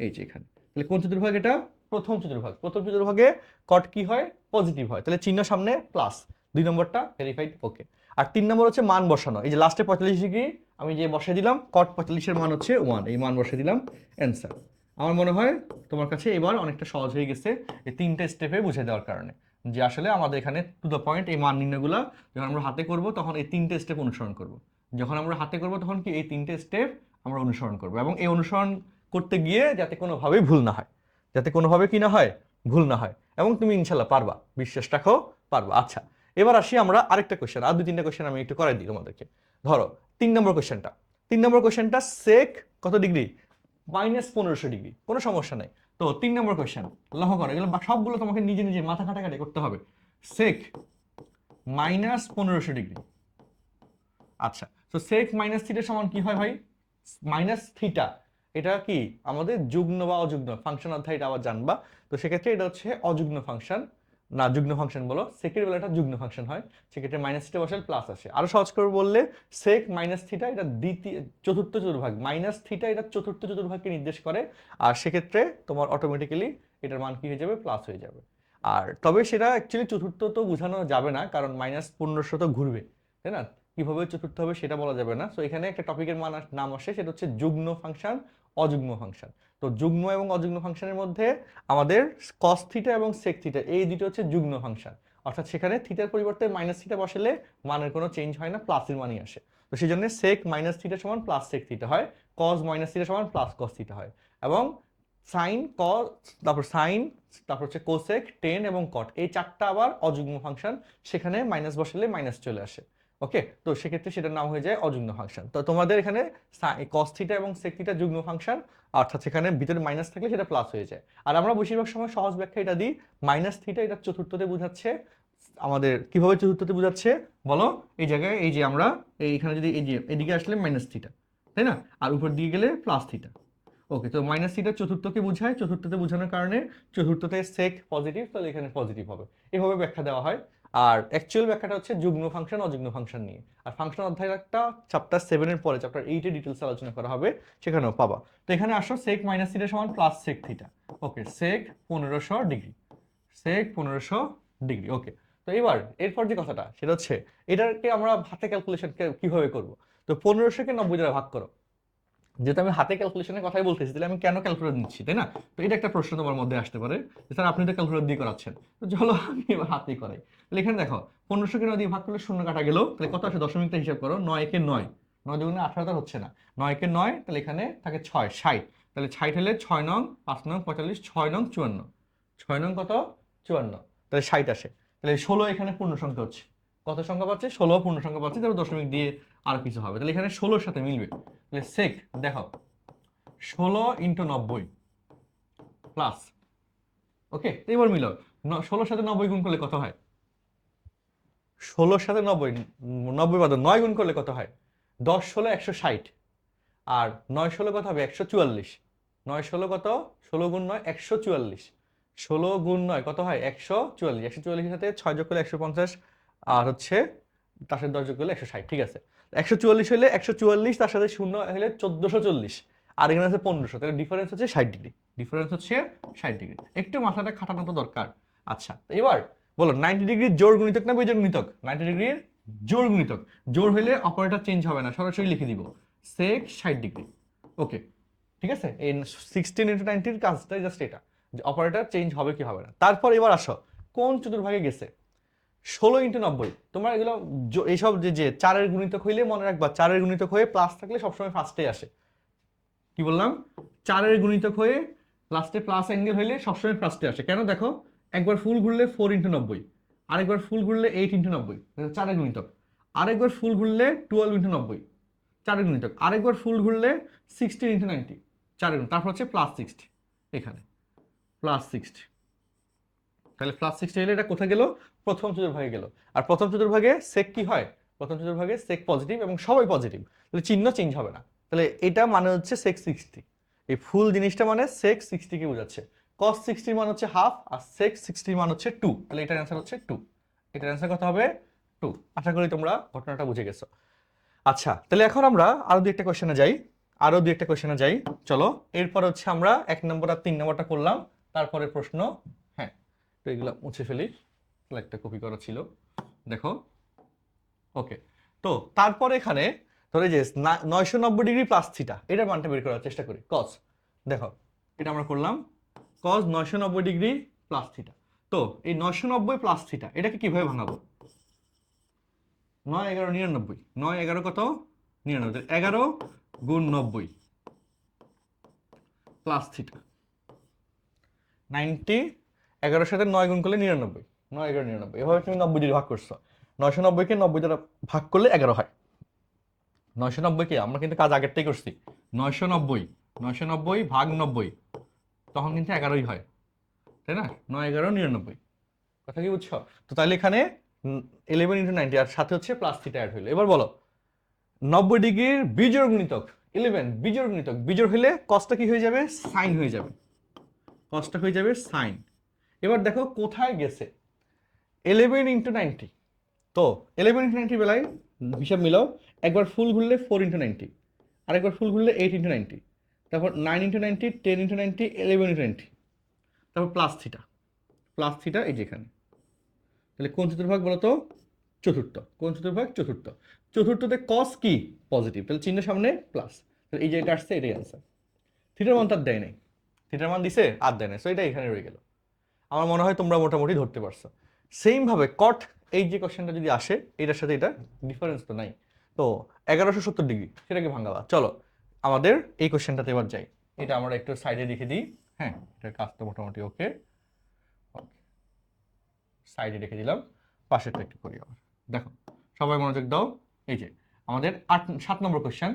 এই যে এখানে। তাহলে কোন চতুর্ভাগ এটা, প্রথম চতুর্ভাগ। প্রথম চতুর্ভাগে কট কি হয়, পজিটিভ হয়, তাহলে চিহ্ন সামনে প্লাস, 2 নম্বরটা ভেরিফাইড। ওকে, আর 3 নম্বর হচ্ছে মান বসানো, এই যে লাস্টে 45 ডিগ্রি আমি যে বসাই দিলাম, কট 45 এর মান হচ্ছে 1, এই মান বসাই দিলাম, অ্যান্সার। আমার মনে হয় তোমার কাছে এবার অনেকটা সহজ হয়ে গেছে এই 3টে স্টেপে বুঝে দেওয়ার কারণে, যে আসলে আমাদের এখানে টু দ্য পয়েন্ট এই মান নির্ণয়গুলো যখন আমরা হাতে করব তখন এই 3টে স্টেপ অনুসরণ করব, যখন আমরা হাতে করব তখন কি এই 3টে স্টেপ আমরা অনুসরণ করব, এবং এই অনুসরণ করতে গিয়ে যাতে কোনোভাবেই ভুল না হয়, যাতে কোনোভাবে কি না হয়, ভুল না হয়, এবং তুমি ইনশাল্লাহ পারবা, বিশ্বাস রাখো পারবা। আচ্ছা, এবার আসি আমরা আরেকটা কোশ্চেন, আর 2-3টা কোশ্চেন আমি একটু করাই দিই তোমাদেরকে। ধরো 3 নম্বর কোশ্চেনটা, 3 নম্বর কোশ্চেনটা সেক কত ডিগ্রি, -1500 ডিগ্রি, কোনো সমস্যা নাই। তো 3 নম্বর কোশ্চেন লক্ষ্য করো, এগুলো সবগুলো তোমাকে নিজে নিজে মাথা কাটাকাটি করতে হবে। সেক -1500 ডিগ্রি, আচ্ছা, তো সেক মাইনাস থিটা সমান কি হয় ভাই, মাইনাস থিটা, এটা কি আমাদের যুগ্ম বা অযুগ্ম ফাংশন অধ্যায়, এটা আবার জানবা। তো সেক্ষেত্রে এটা হচ্ছে অযুগ্ম ফাংশন, না যুগ্ম ফাংশন বলো, সেকের বেলাটা যুগ্ম ফাংশন হয়, সেক্ষেত্রে মাইনাস থিটা বসালে প্লাস আসে। আরো সহজ করে বললে সেক মাইনাস থিটা এটা চতুর্থ চতুর্ভাগ, মাইনাস থিটা এটা চতুর্থ চতুর্ভাগকে নির্দেশ করে, আর সেক্ষেত্রে তোমার অটোমেটিক্যালি এটার মান কি হয়ে যাবে, প্লাস হয়ে যাবে। আর তবে সেটা অ্যাকচুয়ালি চতুর্থ তো বোঝানো যাবে না, কারণ -1500 তো ঘুরবে, তাই না? কিভাবে চতুর্থ হবে সেটা বলা যাবে না। সো এখানে একটা টপিকের নাম আসে, সেটা হচ্ছে যুগ্ম ফাংশন অযুগ্ম ফাংশন। তো যুগ্ম এবং অযুগ্ম ফাংশনের মধ্যে আমাদের কস থিটা এবং সেক থিটা এই দুটো হচ্ছে যুগ্ম ফাংশন, অর্থাৎ সেখানে থিটার পরিবর্তে মাইনাস থিটা বসালে মানের কোনো চেঞ্জ হয় না, প্লাসের মানই আসে। তো সেই জন্য সেক মাইনাস থিটা সমান প্লাস সেক থিটা হয়, কস মাইনাস থিটা সমান প্লাস কস থিটা হয়, এবং সাইন কস, তারপর সাইন, তারপর হচ্ছে কোসেক, টেন এবং কট, এই চারটা আবার অযুগ্ম ফাংশন, সেখানে মাইনাস বসালে মাইনাস চলে আসে। ওকে, তো সেক্ষেত্রে সেটার নাম হয়ে যায় অযুগ্ম ফাংশন। তো তোমাদের এখানে কস থিটা এবং সেক থিটা যুগ্ম ফাংশন, অর্থাৎ সেখানে ভিতরে মাইনাস থাকলে সেটা প্লাস হয়ে যায়। আর আমরা বেশিরভাগ সময় সহজ ব্যাখ্যা এটা দিই, মাইনাস থিটা এটা চতুর্থতে বোঝাচ্ছে। আমাদের কিভাবে চতুর্থতে বোঝাচ্ছে বলো, এই জায়গায় এই যে আমরা এইখানে যদি এই যে এদিকে আসলে মাইনাস থিটা, তাই না, আর উপর দিকে গেলে প্লাস থিটা। ওকে, তো মাইনাস থিটা চতুর্থকে বোঝায়, চতুর্থতে বোঝানোর কারণে চতুর্থতে সেক পজিটিভ, তাহলে এখানে পজিটিভ হবে, এভাবে ব্যাখ্যা দেওয়া হয়। আর অ্যাকচুয়াল ব্যাখ্যাটা হচ্ছে যুগ্ম ফাংশন অযুগ্ম ফাংশন নিয়ে। আর ফাংশন অধ্যায়ের একটা চ্যাপ্টার 7-এর পরে চ্যাপ্টার 8-এ ডিটেলস আলোচনা করা হবে, সেখানেও পাবা। তো এখানে আসো সেক মাইনাস থিটা সমান প্লাস সেক থিটা। ওকে, সেক 1500 ডিগ্রি, সেক 1500 ডিগ্রি। ওকে, তো এবার এরপর যে কথাটা সেটা হচ্ছে এটাকে আমরা হাতে ক্যালকুলেশন কিভাবে করব। তো 1500-কে 90 দ্বারা ভাগ করো। যেহেতু আমি হাতে ক্যালকুলেশনের কথাই বলতেছি, তাহলে আমি কেন ক্যালকুলেটর নিচ্ছি, তাই না? তো এটা একটা প্রশ্ন তোমার মধ্যে আসতে পারে যে স্যার আপনি তো ক্যালকুলেটর দিয়ে করাচ্ছেন, তো চলো আমি এবার হাতেই করাই। তাহলে এখানে দেখো 1500-কে 9 দিয়ে ভাগ করলে শূন্য কাটা গেল, তাহলে কত আসে দশমিকটা হিসাব করো, 9-একে 9, 9 দুগুণে 18 হচ্ছে না, 9-কে 9, তাহলে এখানে থাকে 6, 60, তাহলে 60 হলে 6 নং 5 নং 45, 6 নং 54, 6 নং কত 54, তাহলে 60 আসে। তাহলে 16 এখানে পূর্ণ সংখ্যা হচ্ছে, কত সংখ্যা পাচ্ছে 16 পূর্ণ সংখ্যা পাচ্ছে, তাহলে দশমিক দিয়ে আর কিছু হবে, তাহলে এখানে 16-এর সাথে মিলবে। তাহলে সেক দেখো 16 × 90 প্লাস, ওকে, এবার মিলো 16-র সাথে 90 গুণ করলে কত হয়, 16-র সাথে 90, 90 বাদ 9 গুণ করলে কত হয়, 10 16 160, আর 9 16 কত হবে 144, 9 16 কত, 16 গুণ 9 144, 16 গুণ 9 কত হয় 144, 144-এর সাথে 6 যোগ করলে 150, আর হচ্ছে তার সাথে 10 যোগ করলে 160, ঠিক আছে। 144 হলে 144, তার সাথে 0 হলে 1440, আর এখানে আছে 1500, তাহলে ডিফারেন্স হচ্ছে 60 ডিগ্রি, ডিফারেন্স হচ্ছে 60 ডিগ্রি। একটু মাথাটা খাটানো তো দরকার। আচ্ছা, এবার বলো 90 ডিগ্রির জোড় গুণিতক না বিজোড় গুণিতক, 90 ডিগ্রির জোড় গুণিতক, জোড় হইলে অপারেটর চেঞ্জ হবে না, সরাসরি লিখে দিব সেক 60 ডিগ্রি। ওকে, ঠিক আছে, এই 16 × 90-র কাজটাই জাস্ট এটা, যে অপারেটর চেঞ্জ হবে কি হবে না। তারপর এবার আসো কোন চতুর্ভাগে গেছে, 16 × 90, তোমরা এগুলো এইসব যে 4-এর গুণিতক হইলে মনে রাখবা, 4-এর গুণিতক হয়ে প্লাস থাকলে সবসময় ফার্স্টে আসে। কি বললাম, 4-এর গুণিতক হয়ে লাস্টে প্লাস অ্যাঙ্গেল হইলে সবসময় ফার্স্টে আসে, কেন দেখো একবার ফুল ঘুরলে 4 × 90, আরেকবার ফুল ঘুরলে 8 × 90, 4-এর গুণিতক, আরেকবার ফুল ঘুরলে 12 × 90, 4-এর গুণিতক, আরেকবার ফুল ঘুরলে 16 × 90, 4-এর গুণিতক, তারপর হচ্ছে প্লাস 60, এখানে প্লাস 60, তাহলে প্লাস 60 হলে এটা কোথায় গেল, প্রথম চতুর্ভাগে গেল। আর প্রথম চতুর্ভাগে সেক কি হয়, প্রথম চতুর্ভাগে সেক পজিটিভ এবং সবাই পজিটিভ, তাহলে চিহ্ন চেঞ্জ হবে না, তাহলে এটা মানে হচ্ছে সেক 60, এই ফুল জিনিসটা মানে সেক 60 কে বোঝাচ্ছে। cos 60 মান হচ্ছে হাফ, আর সেক 60 মান হচ্ছে 2, তাহলে এটার অ্যান্সার হচ্ছে 2, এটার অ্যান্সার কত হবে 2। আশা করি তোমরা ঘটনাটা বুঝে গেছো। আচ্ছা, তাহলে এখন আমরা আরো দুই একটা কোশ্চেনে যাই, চলো। এরপর হচ্ছে আমরা 1 নম্বর আর 3 নম্বরটা করলাম, তারপরে প্রশ্ন, হ্যাঁ, তো এগুলো মুছে ফেলি, একটা কপি করা ছিল, দেখো। ওকে, তো তারপরে এখানে ধরে যে 990 ডিগ্রি প্লাস থিটা, এটার মানটা বের করার চেষ্টা করি, cos, দেখো এটা আমরা করলাম cos 990 ডিগ্রি প্লাস থিটা। তো এই 990 প্লাস থিটা এটাকে কিভাবে ভাঙাবো, 9 11 99, 9 11 কত 99, 11 গুণ 90 প্লাস থিটা, 90, 11-এর সাথে 9 গুণ করলে 99, 9 11 99, এভাবে তুমি 90 দিয়ে ভাগ করছো, 990-কে 90 দ্বারা ভাগ করলে 11 হয়। 990-কে আমরা কিন্তু কাজ আগেরটাই করছি, 990 ভাগ 90, তখন কিন্তু 11ই হয়, তাই না, 9 11 99, কথা কি বুঝছো? তো তাহলে এখানে 11 × 90 আর সাথে হচ্ছে প্লাস থিটা অ্যাড হইলো। এবার বলো 90 ডিগ্রির বিজোড় গুণিতক 11, বিজোড় গুণিতক, বিজোড় হইলে কসটা কি হয়ে যাবে, সাইন হয়ে যাবে, কসটা হয়ে যাবে সাইন। এবার দেখো কোথায় গেছে, 11 × 90, তো 11 × 90 বেলায় হিসাব মিলাও, একবার ফুল ঘুরলে 4 × 90, আরেকবার ফুল ঘুরলে 8 × 90, তারপর 9 × 90, 10 × 90, 11 × 90, তারপর প্লাস থিটা এই যেখানে। তাহলে কোন চতুর্ভাগ বলো তো, চতুর্থ, কোন চতুর্ভাগ, চতুর্থ, চতুর্থতে কস কি পজিটিভ, তাহলে চিহ্ন সামনে প্লাস, তাহলে এই যে এটা আসছে এটাই অ্যান্সার। থিটার মান তার দেয় নাই, থিটার মান দিছে আর দেয় নাই, সো এটা এখানে রয়ে গেল। আমার মনে হয় তোমরা মোটামুটি ধরতে পারছো। সেম ভাবে কট, এই যে কোশ্চেনটা যদি আসে এটার সাথে এটা ডিফারেন্স তো নাই, তো 1170 ডিগ্রি সেটাকে ভাঙাবা। চলো আমাদের এই কোশ্চেনটাতে এবার যাই, এটা আমরা একটু সাইডে রেখে দিই। হ্যাঁ, এটার কাজ তো মোটামুটি ওকে, সাইডে রেখে দিলাম, পাশেরটা একটু করি আবার। দেখো সবাই মনোযোগ দাও, এই যে আমাদের 7 নম্বর কোশ্চেন।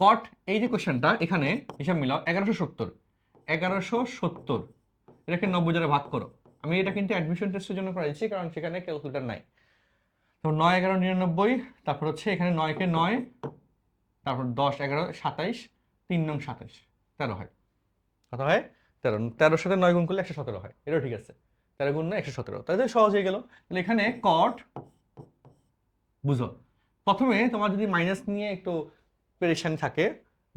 কট, এই যে কোশ্চেনটা এখানে হিসাব মিলাও 1170 এটাকে 90 দ্বারা ভাগ করো। আমি এটা কিন্তু অ্যাডমিশন টেস্টের জন্য করাইছি, কারণ সেখানে ক্যালকুলেটর নাই। তো 9 11 99, তারপর হচ্ছে এখানে 9 কে 9, তারপর 10 11 27, 3 নং 27, 13 হয়। কত হয়? 13। 13 সাথে 9 গুণ করলে 117 হয়, এটাও ঠিক আছে। 13 গুণ 9 117, তাহলে সহজ হয়ে গেল। তাহলে এখানে কট, বুঝো প্রথমে তোমার যদি মাইনাস নিয়ে একটু পেরেশানি থাকে,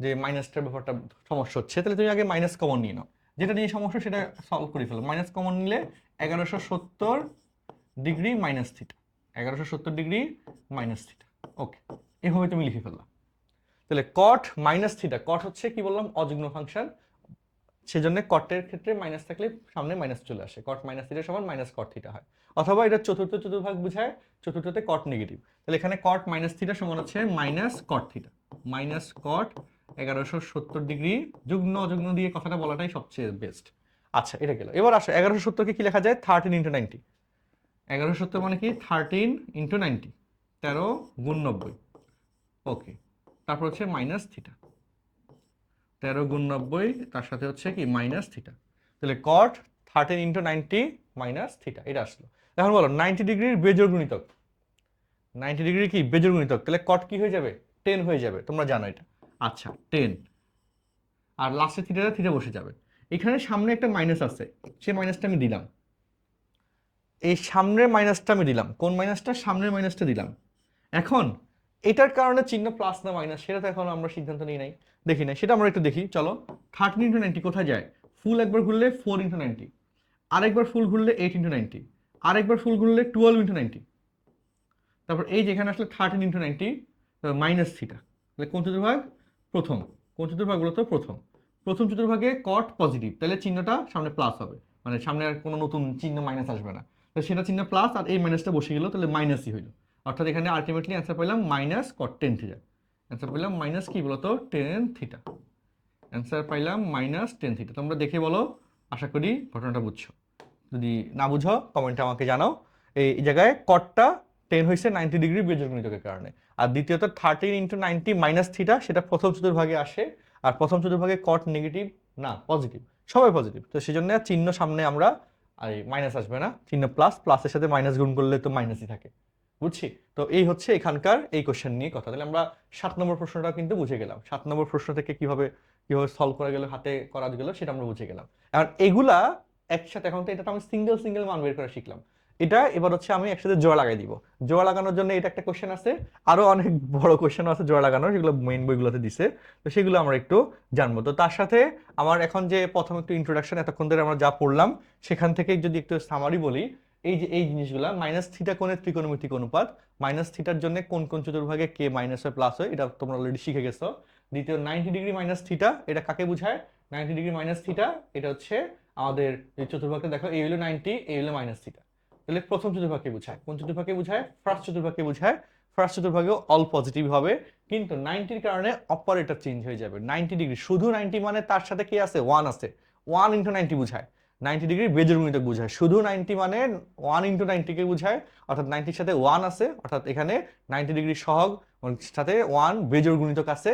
যে মাইনাসটার ব্যাপারটা সমস্যা হচ্ছে, তাহলে তুমি আগে মাইনাস কমন নিয়ে নাও। যেটা নিয়ে সমস্যা সেটা সলভ করে ফেলো। মাইনাস কমন নিলে 1170 degree minus theta, 1170 degree minus theta. Okay, এভাবে তুমি লিখে ফেললা। তাহলে কট মাইনাস থিটা, কট হচ্ছে কি বললাম অযুগ্ম ফাংশন, সেজন্য কটের ক্ষেত্রে মাইনাস থাকলে সামনে মাইনাস চলে আসে, কট মাইনাস থিটা সমান মাইনাস কট থিটা হয়। অথবা এটা চতুর্ভাগ বোঝায়, চতুর্থতে কট নেগেটিভ। তাহলে এখানে কট মাইনাস থিটা সমান হচ্ছে মাইনাস কট থিটা, মাইনাস কট 1170 ডিগ্রি। যুগ্ম অযুগ্ম দিয়ে কথাটা বলাটাই সবচেয়ে বেস্ট। আচ্ছা, এটা গেল। এবার আসো 1170-কে কি লেখা যায়? 13 × 90। 1170 মানে কি 13 × 90, 13 গুণ 90। ওকে, তারপর হচ্ছে মাইনাস থিটা, 13 গুণ 90, তার সাথে হচ্ছে কি মাইনাস থিটা। তাহলে কট 13 × 90 মাইনাস থিটা, এটা আসলো। এখন বলো 90 ডিগ্রির বেজোড় গুণিতক, 90 ডিগ্রি কি বেজোড় গুণিতক, তাহলে কট কি হয়ে যাবে? 10 হয়ে যাবে, তোমরা জানো এটা। আচ্ছা 10, আর লাস্টে থিটাটা থিটা বসে যাবে। এখানে সামনে একটা মাইনাস আছে, সেই মাইনাসটা আমি দিলাম, এই সামনের মাইনাসটা আমি দিলাম। কোন মাইনাসটা? সামনের মাইনাসটা দিলাম। এখন এটার কারণে চিহ্ন প্লাস না মাইনাস সেটা তো এখন আমরা সিদ্ধান্ত নিই নাই, দেখি নাই, সেটা আমরা একটু দেখি। চলো 13 × 90 কোথায় যায়? ফুল একবার ঘুরলে 4 × 90, আরেকবার ফুল ঘুরলে 8 × 90, আরেকবার ফুল ঘুরলে 12 × 90। তারপর এই যেখানে আসলে 13 × 90 মাইনাস থিটা, তাহলে কোন চতুর্ভাগ? প্রথম। কোন চতুর্ভাগ বলতো? প্রথম। প্রথম চতুর্ভাগে কট পজিটিভ, তাহলে চিহ্নটা সামনে প্লাস হবে, মানে সামনে আর কোনো নতুন চিহ্ন মাইনাস আসবে না, তো সেটা চিহ্ন প্লাস, আর এই মাইনাসটা বসে গেল, তাহলে মাইনাসই হইল। অর্থাৎ এখানে আলটিমেটলি অ্যান্সার পেলাম মাইনাস কট 10 থিটা। অ্যান্সার পেলাম মাইনাস কি বলতো? 10 থিটা। অ্যান্সার পাইলাম মাইনাস 10 থিটা। তোমরা দেখে বলো, আশা করি ঘটনাটা বুঝছো। যদি না বুঝো কমেন্টে আমাকে জানাও। এই জায়গায় কটটা 10 হয়েছে 90 ডিগ্রি বেজোড় গুণিতকের কারণে। আর দ্বিতীয়ত 13 × 90 মাইনাস থিটা, সেটা প্রথম চতুর্ভাগে আসে, আর প্রথম চতুর্ভাগে কট নেগেটিভ না পজিটিভ, সবাই পজিটিভ, তো সেই জন্য চিহ্ন সামনে আমরা আর মাইনাস আসবে না, চিহ্ন প্লাস, প্লাসের সাথে মাইনাস গুণ করলে তো মাইনাসই থাকে। বুঝছি? তো এই হচ্ছে এখানকার এই কোশ্চেন নিয়ে কথা। তাহলে আমরা 7 নম্বর প্রশ্নটা কিন্তু বুঝে গেলাম। 7 নম্বর প্রশ্ন থেকে কিভাবে কিভাবে সলভ করা গেল, হাতে করা গেল, সেটা আমরা বুঝে গেলাম। এখন এগুলা একসাথে, এখন তো এটা তো আমি সিঙ্গেল সিঙ্গেল মান বের করে শিখলাম, এটা এবার হচ্ছে আমি একসাথে জোড়া লাগাই দিব। জোড়া লাগানোর জন্য এটা একটা কোশ্চেন আছে, আরো অনেক বড় কোশ্চেন আছে জোড়া লাগানোর, সেগুলো মেইন বইগুলোতে দিছে, তো সেগুলো আমরা একটু জানবো। তো তার সাথে আমার এখন যে প্রথম একটু ইন্ট্রোডাকশন এতক্ষণ ধরে আমরা যা পড়লাম সেখান থেকে যদি একটু সামারি বলি, এই যে এই জিনিসগুলা, মাইনাস থিটা কোণের ত্রিকোণমিতিক অনুপাত, মাইনাস থিটার জন্য কোন কোন চতুর্ভাগে কে মাইনাস হয় প্লাস হয়, এটা তোমরা অলরেডি শিখে গেছো। দ্বিতীয় 90 ডিগ্রি মাইনাস থিটা, এটা কাকে বোঝায়? 90 ডিগ্রি মাইনাস থিটা এটা হচ্ছে আমাদের এই চতুর্ভাগটা দেখো, এই হলো 90, এই হলো মাইনাস থিটা। তাহলে প্রথম চতুর্ভাগকে বোঝায়, কোন চতুর্ভাগকে বোঝায়? ফার্স্ট চতুর্ভাগকে বোঝায়। ফার্স্ট চতুর্ভাগেও অল পজিটিভ হবে, কিন্তু 90-র কারণে অপারেটর চেঞ্জ হয়ে যাবে। 90 ডিগ্রি শুধু 90 মানে তার সাথে কি আছে? 1 আছে, 1 × 90 বোঝায়। 90 ডিগ্রি বেজোড় গুণিতক বোঝায়, শুধু 90 মানে 1 × 90 কে বোঝায়, অর্থাৎ 90-র সাথে 1 আছে, অর্থাৎ এখানে 90 ডিগ্রি সহগ সাথে 1 বেজোড় গুণিতক আছে,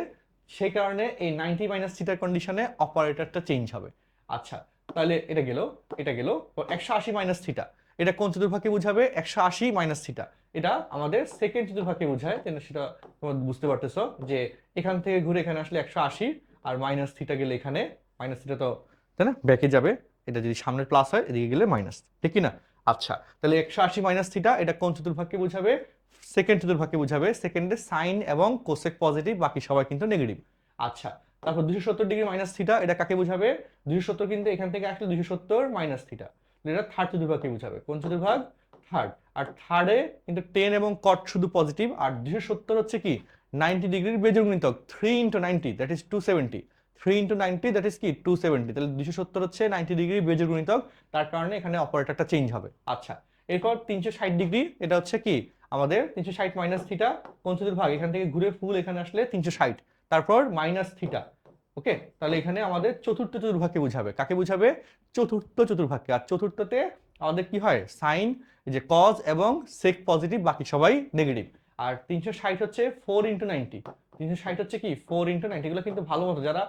সেই কারণে এই 90 মাইনাস থিটার কন্ডিশনে অপারেটরটা চেঞ্জ হবে। আচ্ছা, তাহলে এটা গেল, এটা গেল। 180 মাইনাস থিটা, এটা কোন চতুর্ভাগকে বোঝাবে? 180 মাইনাস থিটা, এটা আমাদের সেকেন্ড চতুর্ভাগকে বোঝায়। সেটা তোমরা বুঝতে পারতেছো যে এখান থেকে ঘুরে এখানে আসলে 180, আর মাইনাস থিটা গেলে এখানে মাইনাস থিটা, তো তাই না ব্যাকে যাবে, এটা যদি সামনে প্লাস হয় এদিকে গেলে মাইনাস, ঠিক কি না? আচ্ছা, তাহলে 180 মাইনাস থিটা এটা কোন চতুর্ভাগকে বোঝাবে? সেকেন্ড চতুর্ভাগকে বোঝাবে। সেকেন্ডে সাইন এবং কোসেক পজিটিভ, বাকি সবাই কিন্তু নেগেটিভ। আচ্ছা, তারপর 270 ডিগ্রি মাইনাস থিটা এটা কাকে বোঝাবে? 270 কিন্তু এখান থেকে আসলে 270 মাইনাস থিটা, এটা থার্ড চতুর্ভাগকে বোঝাবে। কোন চতুর্ভাগ? থার্ড। আর থার্ডে কিন্তু 10 এবং কট শুধু পজিটিভ, আর 270 হচ্ছে কি 90 ডিগ্রির বেজোড় গুণিতক, 3 × 90 দ্যাট ইজ 270, 3 × 90 দ্যাট ইজ কি 270, তাহলে 270 হচ্ছে 90 ডিগ্রি বেজোড় গুণিতক, তার কারণে এখানে অপারেটরটা চেঞ্জ হবে। আচ্ছা, এরপর 360 ডিগ্রি, এটা হচ্ছে কি আমাদের 360 মাইনাস থিটা, কোন চতুর্ভাগ এখান থেকে ঘুরে ফুল এখানে আসলে 360, তারপর মাইনাস থিটা। ওকে, তাহলে এখানে আমাদের চতুর্থ চতুর্ভাগকে বুঝাবে, কাকে বুঝাবে? চতুর্থ চতুর্ভাগকে। আর চতুর্থতে আমাদের কি হয়, সাইন, যে কজ এবং সেক পজিটিভ, বাকি সবাই নেগেটিভ। আর 360 হচ্ছে 4 × 90, 360 হচ্ছে কি 4 × 90। এগুলো কিন্তু ভালো মতো যারা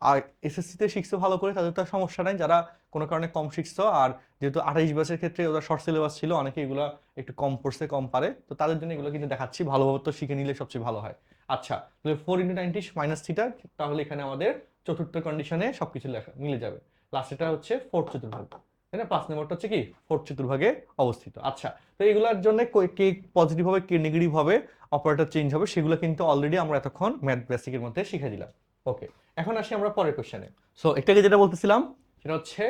আর এসএসসিতে শিখছো ভালো করে তাদের তো সমস্যা নাই, যারা কোনো কারণে কম শিখছো, আর যেহেতু 28 ব্যাচের ক্ষেত্রে ওরা শর্ট সিলেবাস ছিল, অনেকে এগুলো একটু কম পড়ছে, কম পারে, তো তাদের জন্য এগুলো কিন্তু দেখাচ্ছি, ভালোভাবে তো শিখে নিলে সবচেয়ে ভালো হয়। আচ্ছা, তাহলে 4 × 90 মাইনাস থিটা, তাহলে এখানে আমাদের চতুর্থ কন্ডিশনে সবকিছু লেখা মিলে যাবে। লাস্টেটা হচ্ছে ফোর্থ চতুর্ভাগ, তাই না? 5 নম্বরটা হচ্ছে কি ফোর্থ চতুর্ভাগে অবস্থিত। আচ্ছা, তো এগুলোর জন্য কে পজিটিভ হবে কে নেগেটিভ হবে, অপারেটর চেঞ্জ হবে, সেগুলো কিন্তু অলরেডি আমরা এতক্ষণ ম্যাথ বেসিকের মধ্যে শিখে দিলাম। ওকে, এখন আসি আমরা পরের কোশ্চেনে। সো একটাকে যেটা বলতেছিলাম সেটা হচ্ছে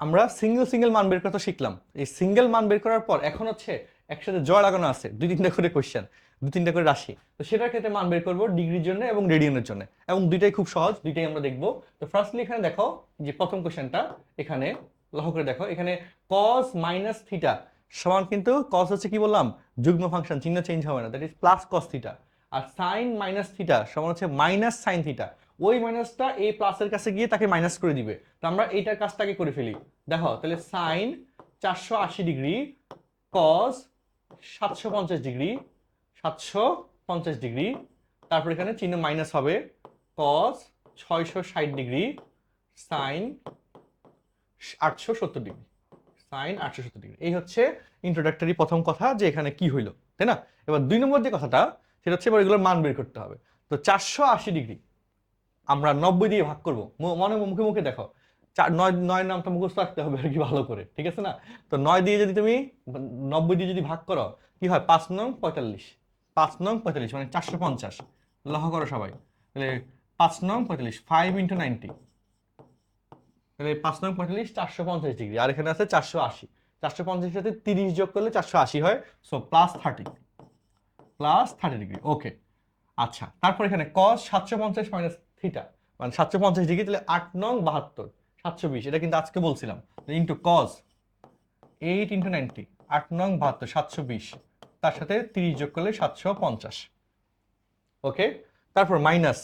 আমরা সিঙ্গেল মান বের করতে শিখলাম। এই সিঙ্গেল মান বের করার পর এখন হচ্ছে একসাথে জয় লাগানো আছে 2-3টা করে কোশ্চেন, 2-3টা করে রাশি, তো সেটার ক্ষেত্রে মান বের করবো ডিগ্রির জন্য এবং রেডিয়ানের জন্য, এবং দুইটাই খুব সহজ, দুইটাই আমরা দেখবো। তো ফার্স্টলি এখানে দেখো যে প্রথম কোশ্চেনটা, এখানে লক্ষ্য করে দেখো, এখানে cos মাইনাস থিটা সমান, কিন্তু cos হচ্ছে কি বললাম, যুগ্ম ফাংশন, চিহ্ন চেঞ্জ হবে না, that is plus cos theta. আর সাইন মাইনাস থিটা সমান হচ্ছে মাইনাস সাইন থিটা, ওই মাইনাসটা এই প্লাসের কাছে গিয়ে তাকে মাইনাস করে দিবে। তো আমরা এইটার কাজটাকে করে ফেলি, দেখো তাহলে sine 480 degree, cos 750 degree, 750 degree, তারপর এখানে চিহ্ন মাইনাস হবে, cos 660 degree, sine 870 degree, sine 870 degree. এই হচ্ছে ইন্ট্রোডাক্টরি প্রথম কথা, যে এখানে কি হইলো, তাই না? এবার 2 নম্বর যে কথাটা, সেটা হচ্ছে এবার এগুলোর মান বের করতে হবে। তো 480 ডিগ্রি আমরা 90 দিয়ে ভাগ করবো, মনে মুখে মুখে দেখো, 9 নামটা মুখস্থ রাখতে হবে আর কি ভালো করে, ঠিক আছে না? তো 9 দিয়ে যদি তুমি 90 দিয়ে যদি ভাগ করো, কি হয়, 5 নং 45, 5 নং 45 মানে 450, লক্ষ্য করো সবাই, তাহলে 5 নং 45, 5 × 90, তাহলে 5 নং 45 450 ডিগ্রি, আর এখানে আছে 480, 450 সাথে 30 যোগ করলে 480 হয়, সো +30 ডিগ্রি। ওকে, আচ্ছা, তারপর এখানে cos 750 মাইনাস থিটা মানে 750 ডিগ্রি, তাহলে 8 নং 72, 720, এটা কিন্তু আজকে বলছিলাম, ইন্টু cos 8 × 90, 8 নং 72, 720, তার সাথে 30 যোগ করলে 750। ওকে, তারপর মাইনাস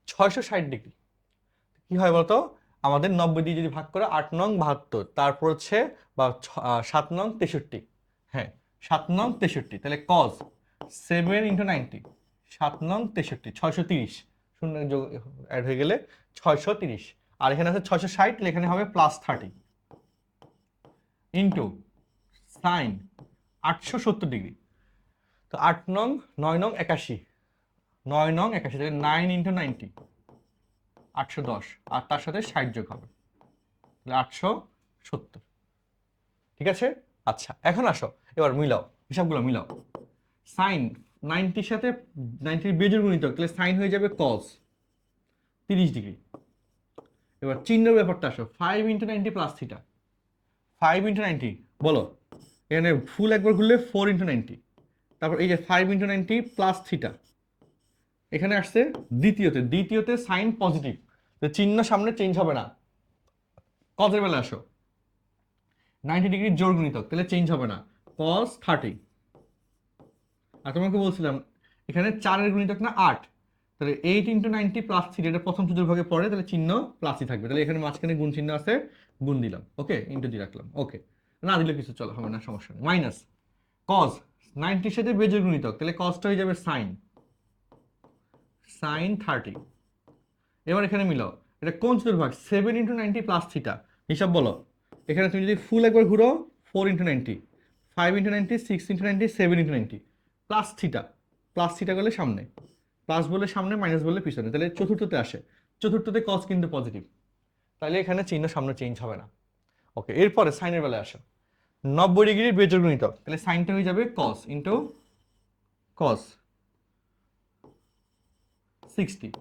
660 ডিগ্রি, কি হয় বলতো, আমাদের 90 দিয়ে যদি ভাগ করে 8 নং 72, তারপর হচ্ছে বা 7 নং 63, হ্যাঁ 7 নং 63, তাহলে cos 7 × 90, 7 নং 63, 630, শূন্য যোগ অ্যাড হয়ে গেলে 630, আর এখানে আছে 660, তাহলে এখানে হবে +30 ইন্টু সাইন 870 ডিগ্রি। তো 8 নং 9 নং 81, 9 নং 81, তাহলে 9 × 90, 810, আর তার সাথে 60 যোগ হবে, তাহলে 870, ঠিক আছে? আচ্ছা, এখন আসো এবার মিলাও, হিসাবগুলো মিলাও। সাইন 90 সাথে 90 বেজোড় গুণিতক, তাহলে সাইন হয়ে যাবে cos 30 ডিগ্রি। এবার চিহ্নের ব্যাপারটা আসো, 5 × 90 প্লাস থিটা, 5 × 90 বলো, এখানে ফুল একবার ঘুরলে 4 × 90, তারপর এই যে 5 × 90 প্লাস থিটা, এখানে আসছে দ্বিতীয়তে সাইন পজিটিভ, তো চিহ্ন সামনে চেঞ্জ হবে না। কজের বেলা আসো, 90 ডিগ্রি জোড় গুণিতক, তাহলে চেঞ্জ হবে না, cos 30। আর তোমাকে বলছিলাম এখানে 4-এর গুণিতক না 8, তাহলে 8 × 90 প্লাস 3, এটা প্রথম চতুর্ভাগে পড়ে, তাহলে চিহ্ন প্লাসই থাকবে, তাহলে এখানে মাঝখানে গুণ চিহ্ন আছে, গুণ দিলাম, ওকে, ইন্টু দিয়ে রাখলাম, ওকে, না দিলে কিছু চলো হবে না, সমস্যা নেই। মাইনাস cos 90-র সাথে বেজোড় গুণিতক, তাহলে cosটা হয়ে যাবে সাইন 30। এবার এখানে মিলাও, এটা কোন চতুর্ভাগ, 7 × 90 প্লাস থিটা, হিসাব বলো, এখানে তুমি যদি ফুল একবার ঘুরো 4 × 90, 5 × 90, 6 × 90, 7 × 90, প্লাস থিটা করলে সামনে, প্লাস বলে সামনে, মাইনাস বলে পিছনে, তাহলে চতুর্থতে আসে, চতুর্থতে cos কিন্তু পজিটিভ, তাহলে এখানে চিহ্ন সামনে চেঞ্জ হবে না। ওকে, এরপরে সাইনের বেলায় আসো, 90 ডিগ্রির বেজোড় গুণিতক, তাহলে সাইনটা হয়ে যাবে cos ইন্টু cos 60।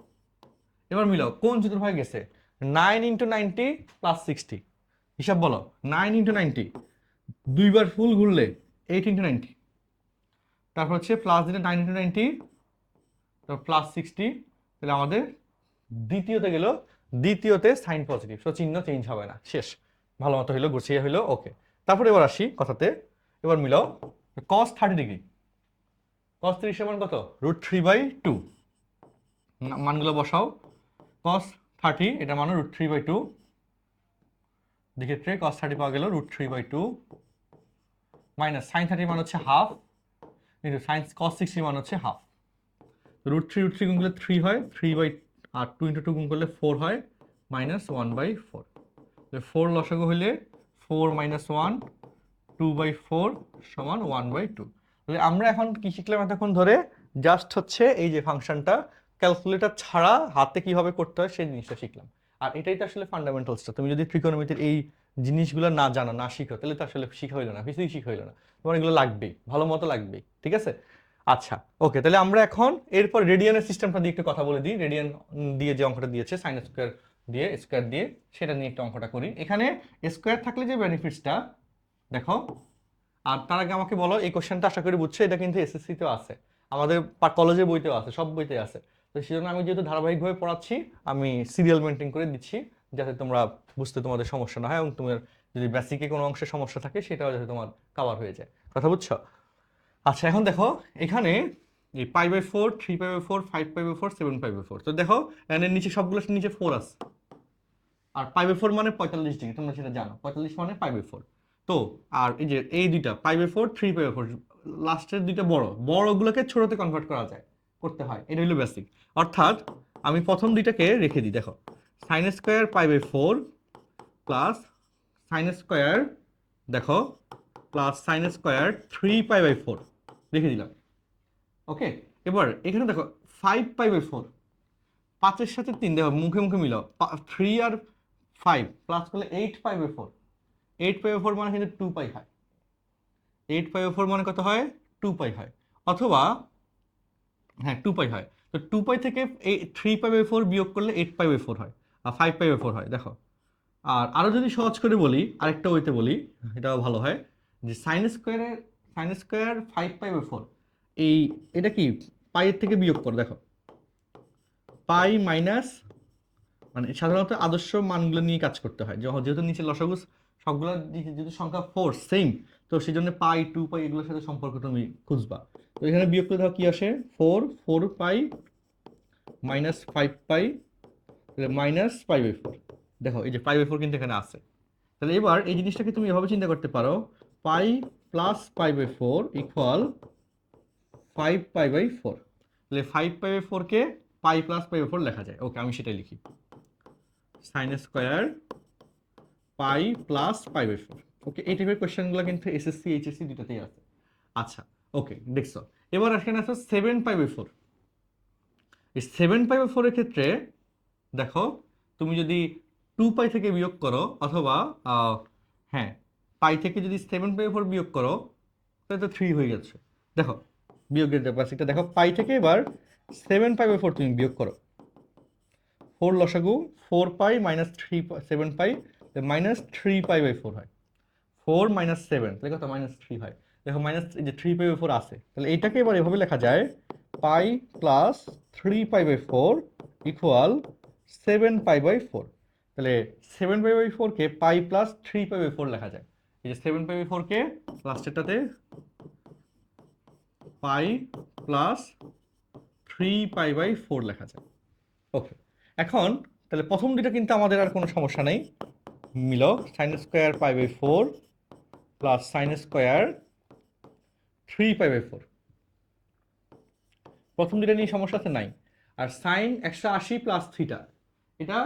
এবার মিলাও, কোন চতুর্ভাগে গেছে, 9 × 90 প্লাস 60, হিসাব বলো, 9 × 90 দুইবার ফুল ঘুরলে 8 × 90, তারপর হচ্ছে প্লাস দিলে 9 × 90, তারপর +60, তাহলে আমাদের দ্বিতীয়তে গেল, দ্বিতীয়তে সাইন পজিটিভ, সো চিহ্ন চেঞ্জ হবে না, শেষ। ভালো মতো হইলো, গুছিয়ে হইলো, ওকে। তারপরে এবার আসি কথাতে, এবার মিলাও cos 30 ডিগ্রি। cos 30 সমান কত? √3/2। মানগুলো বসাও। cos 30 এটা মানে √3/2, সেক্ষেত্রে cos 30 পাওয়া গেল √3/2 মাইনাস সাইন 30 মান হচ্ছে হাফ, কিন্তু সাইন cos 60 মান হচ্ছে হাফ। √3 গুণ করলে 3 হয়, 3 আর 2 × 2 গুণ করলে 4 হয়, -1/4। 4 লসাগু হইলে 4 - 1 2/4 সমান 1/2। তাহলে আমরা এখন কি শিখলাম এতক্ষণ ধরে? জাস্ট হচ্ছে এই যে ফাংশনটা ক্যালকুলেটর ছাড়া হাতে কিভাবে করতে হয় সেই জিনিসটা শিখলাম। আর এটাই তো আসলে ফান্ডামেন্টালসটা। তুমি যদি ত্রিকোণমিতির এই জিনিসগুলো না জানো, না শিখো, তাহলে তো আসলে শিখা হইলো না, কিছুই শিখা হইলো না। তোমার এগুলো লাগবেই, ভালো মতো লাগবেই, ঠিক আছে? আচ্ছা, ওকে। তাহলে আমরা এখন এরপর রেডিয়ানের সিস্টেমটা দিয়ে একটু কথা বলে দিই। রেডিয়ান দিয়ে যে অঙ্কটা দিয়েছে সাইন স্কোয়ার দিয়ে, স্কোয়ার দিয়ে, সেটা নিয়ে একটু অঙ্কটা করি। এখানে স্কোয়ার থাকলে যে বেনিফিটসটা দেখো, আর তার আগে আমাকে বলো, এই কোশ্চেনটা আশা করি বুঝছো, এটা কিন্তু এসএসসি তেও আছে, আমাদের কলেজের বইতেও আছে, সব বইতে আছে। তো সেজন্য আমি যেহেতু ধারাবাহিকভাবে পড়াচ্ছি, আমি সিরিয়াল মেনটেন করে দিচ্ছি, যাতে তোমরা বুঝতে তোমাদের সমস্যা না হয়, এবং তোমার যদি বেসিকে কোনো অংশে সমস্যা থাকে সেটাও যাতে তোমার কভার হয়ে যায়। কথা বুঝছো? আচ্ছা, এখন দেখো এখানে এই π/4, 3π/4, 5π/4, 7π/4। তো দেখো এর নিচে সবগুলোর নিচে 4 আছে, আর π/4 মানে 45 ডিগ্রি, তোমরা সেটা জানো, 45 মানে π/4। তো আর এই যে এই দুইটা π/4, 3π/4, লাস্টের দুইটা বড় বড়গুলোকে ছোটতে কনভার্ট করা যায়, করতে হয়, এটা হলো বেসিক। অর্থাৎ আমি প্রথম দুইটাকে রেখে দিই, দেখো sine square π/4 plus sine square, দেখো প্লাস সাইন স্কোয়ার 3π/4 রেখে দিলাম, ওকে। এবার এখানে দেখো 5π/4, 5-এর সাথে 3, দেখো মুখে মুখে মিলাও, 3 আর 5 প্লাস করলে 8π/4, 8π/4 মানে কিন্তু 2π হয়, 8π/4 মানে কত হয়? 2π হয়। অথবা হ্যাঁ 2π হয়, তো 2π থেকে এই 3π/4 বিয়োগ করলে 8π/4 হয়, আর 5π/4 হয়, দেখো। আর আরো যদি সহজ করে বলি, আরেকটা ওইতে বলি, এটাও ভালো হয়, যে সাইন স্কোয়ার 5π/4, এই এটা কি পাইয়ের থেকে বিয়োগ করো, দেখো পাই মাইনাস, মানে সাধারণত আদর্শ মানগুলো নিয়ে কাজ করতে হয়, যেহেতু নিচে লসাগু সবগুলো যেহেতু সংখ্যা 4 সেম, তো সেই জন্য পাই 2π এগুলোর সাথে সম্পর্ক তুমি খুঁজবা। তো এখানে বিয়োগ করে দেখো কি আসে, 4π মাইনাস 5π মাইনাস π/4। দেখো এই যে π/4 কিন্তু এখানে আছে। তাহলে এবার এই জিনিসটাকে তুমি এভাবে চিন্তা করতে পারো, পাই প্লাস π/4 ইকুয়াল 5π/4। তাহলে 5π/4 কে পাই প্লাস π/4 লেখা যায়, ওকে আমি সেটাই লিখি, সাইন স্কোয়ার পাই প্লাস π/4। ওকে, এই টাইপের কোয়েশ্চেনগুলো কিন্তু এসএসসি এইচএসসি দুটাতেই আছে। আচ্ছা, ওকে, দেখছো। এবার এখানে আছে 7π/4। এই 7π/4 এর ক্ষেত্রে দেখো, তুমি যদি 2π থেকে বিয়োগ করো, অথবা হ্যাঁ পাই থেকে যদি 7π/4 বিয়োগ করো, তাহলে তো 3 হয়ে যাচ্ছে। দেখো বিয়োগের ব্যাপারটা দেখো, পাই থেকে এবার 7π/4 তুমি বিয়োগ করো, 4 লসাগু, 4π মাইনাস 3 7π মাইনাস 3π/4 হয়, 4 মাইনাস 7 তাহলে কত? -3 হয়। দেখো মাইনাস এই যে 3π/4 আছে, তাহলে এইটাকে এবার এভাবে লেখা যায়, পাই প্লাস 3π/4 ইকুয়াল 7π/4। তাহলে 7π/4 কে পাই প্লাস 3π/4 লেখা যায়। এই যে 7π/4 কে লাস্টেরটাতে পাই প্লাস 3π/4 লেখা যায়, ওকে। এখন তাহলে প্রথম দুটো কিন্তু আমাদের আর কোনো সমস্যা নেই, মিলো, sine square π/4 plus sine square 3π/4, প্রথম দুটো নিয়ে সমস্যা আছে নাই। আর সাইন 180 প্লাস থিটা, এটা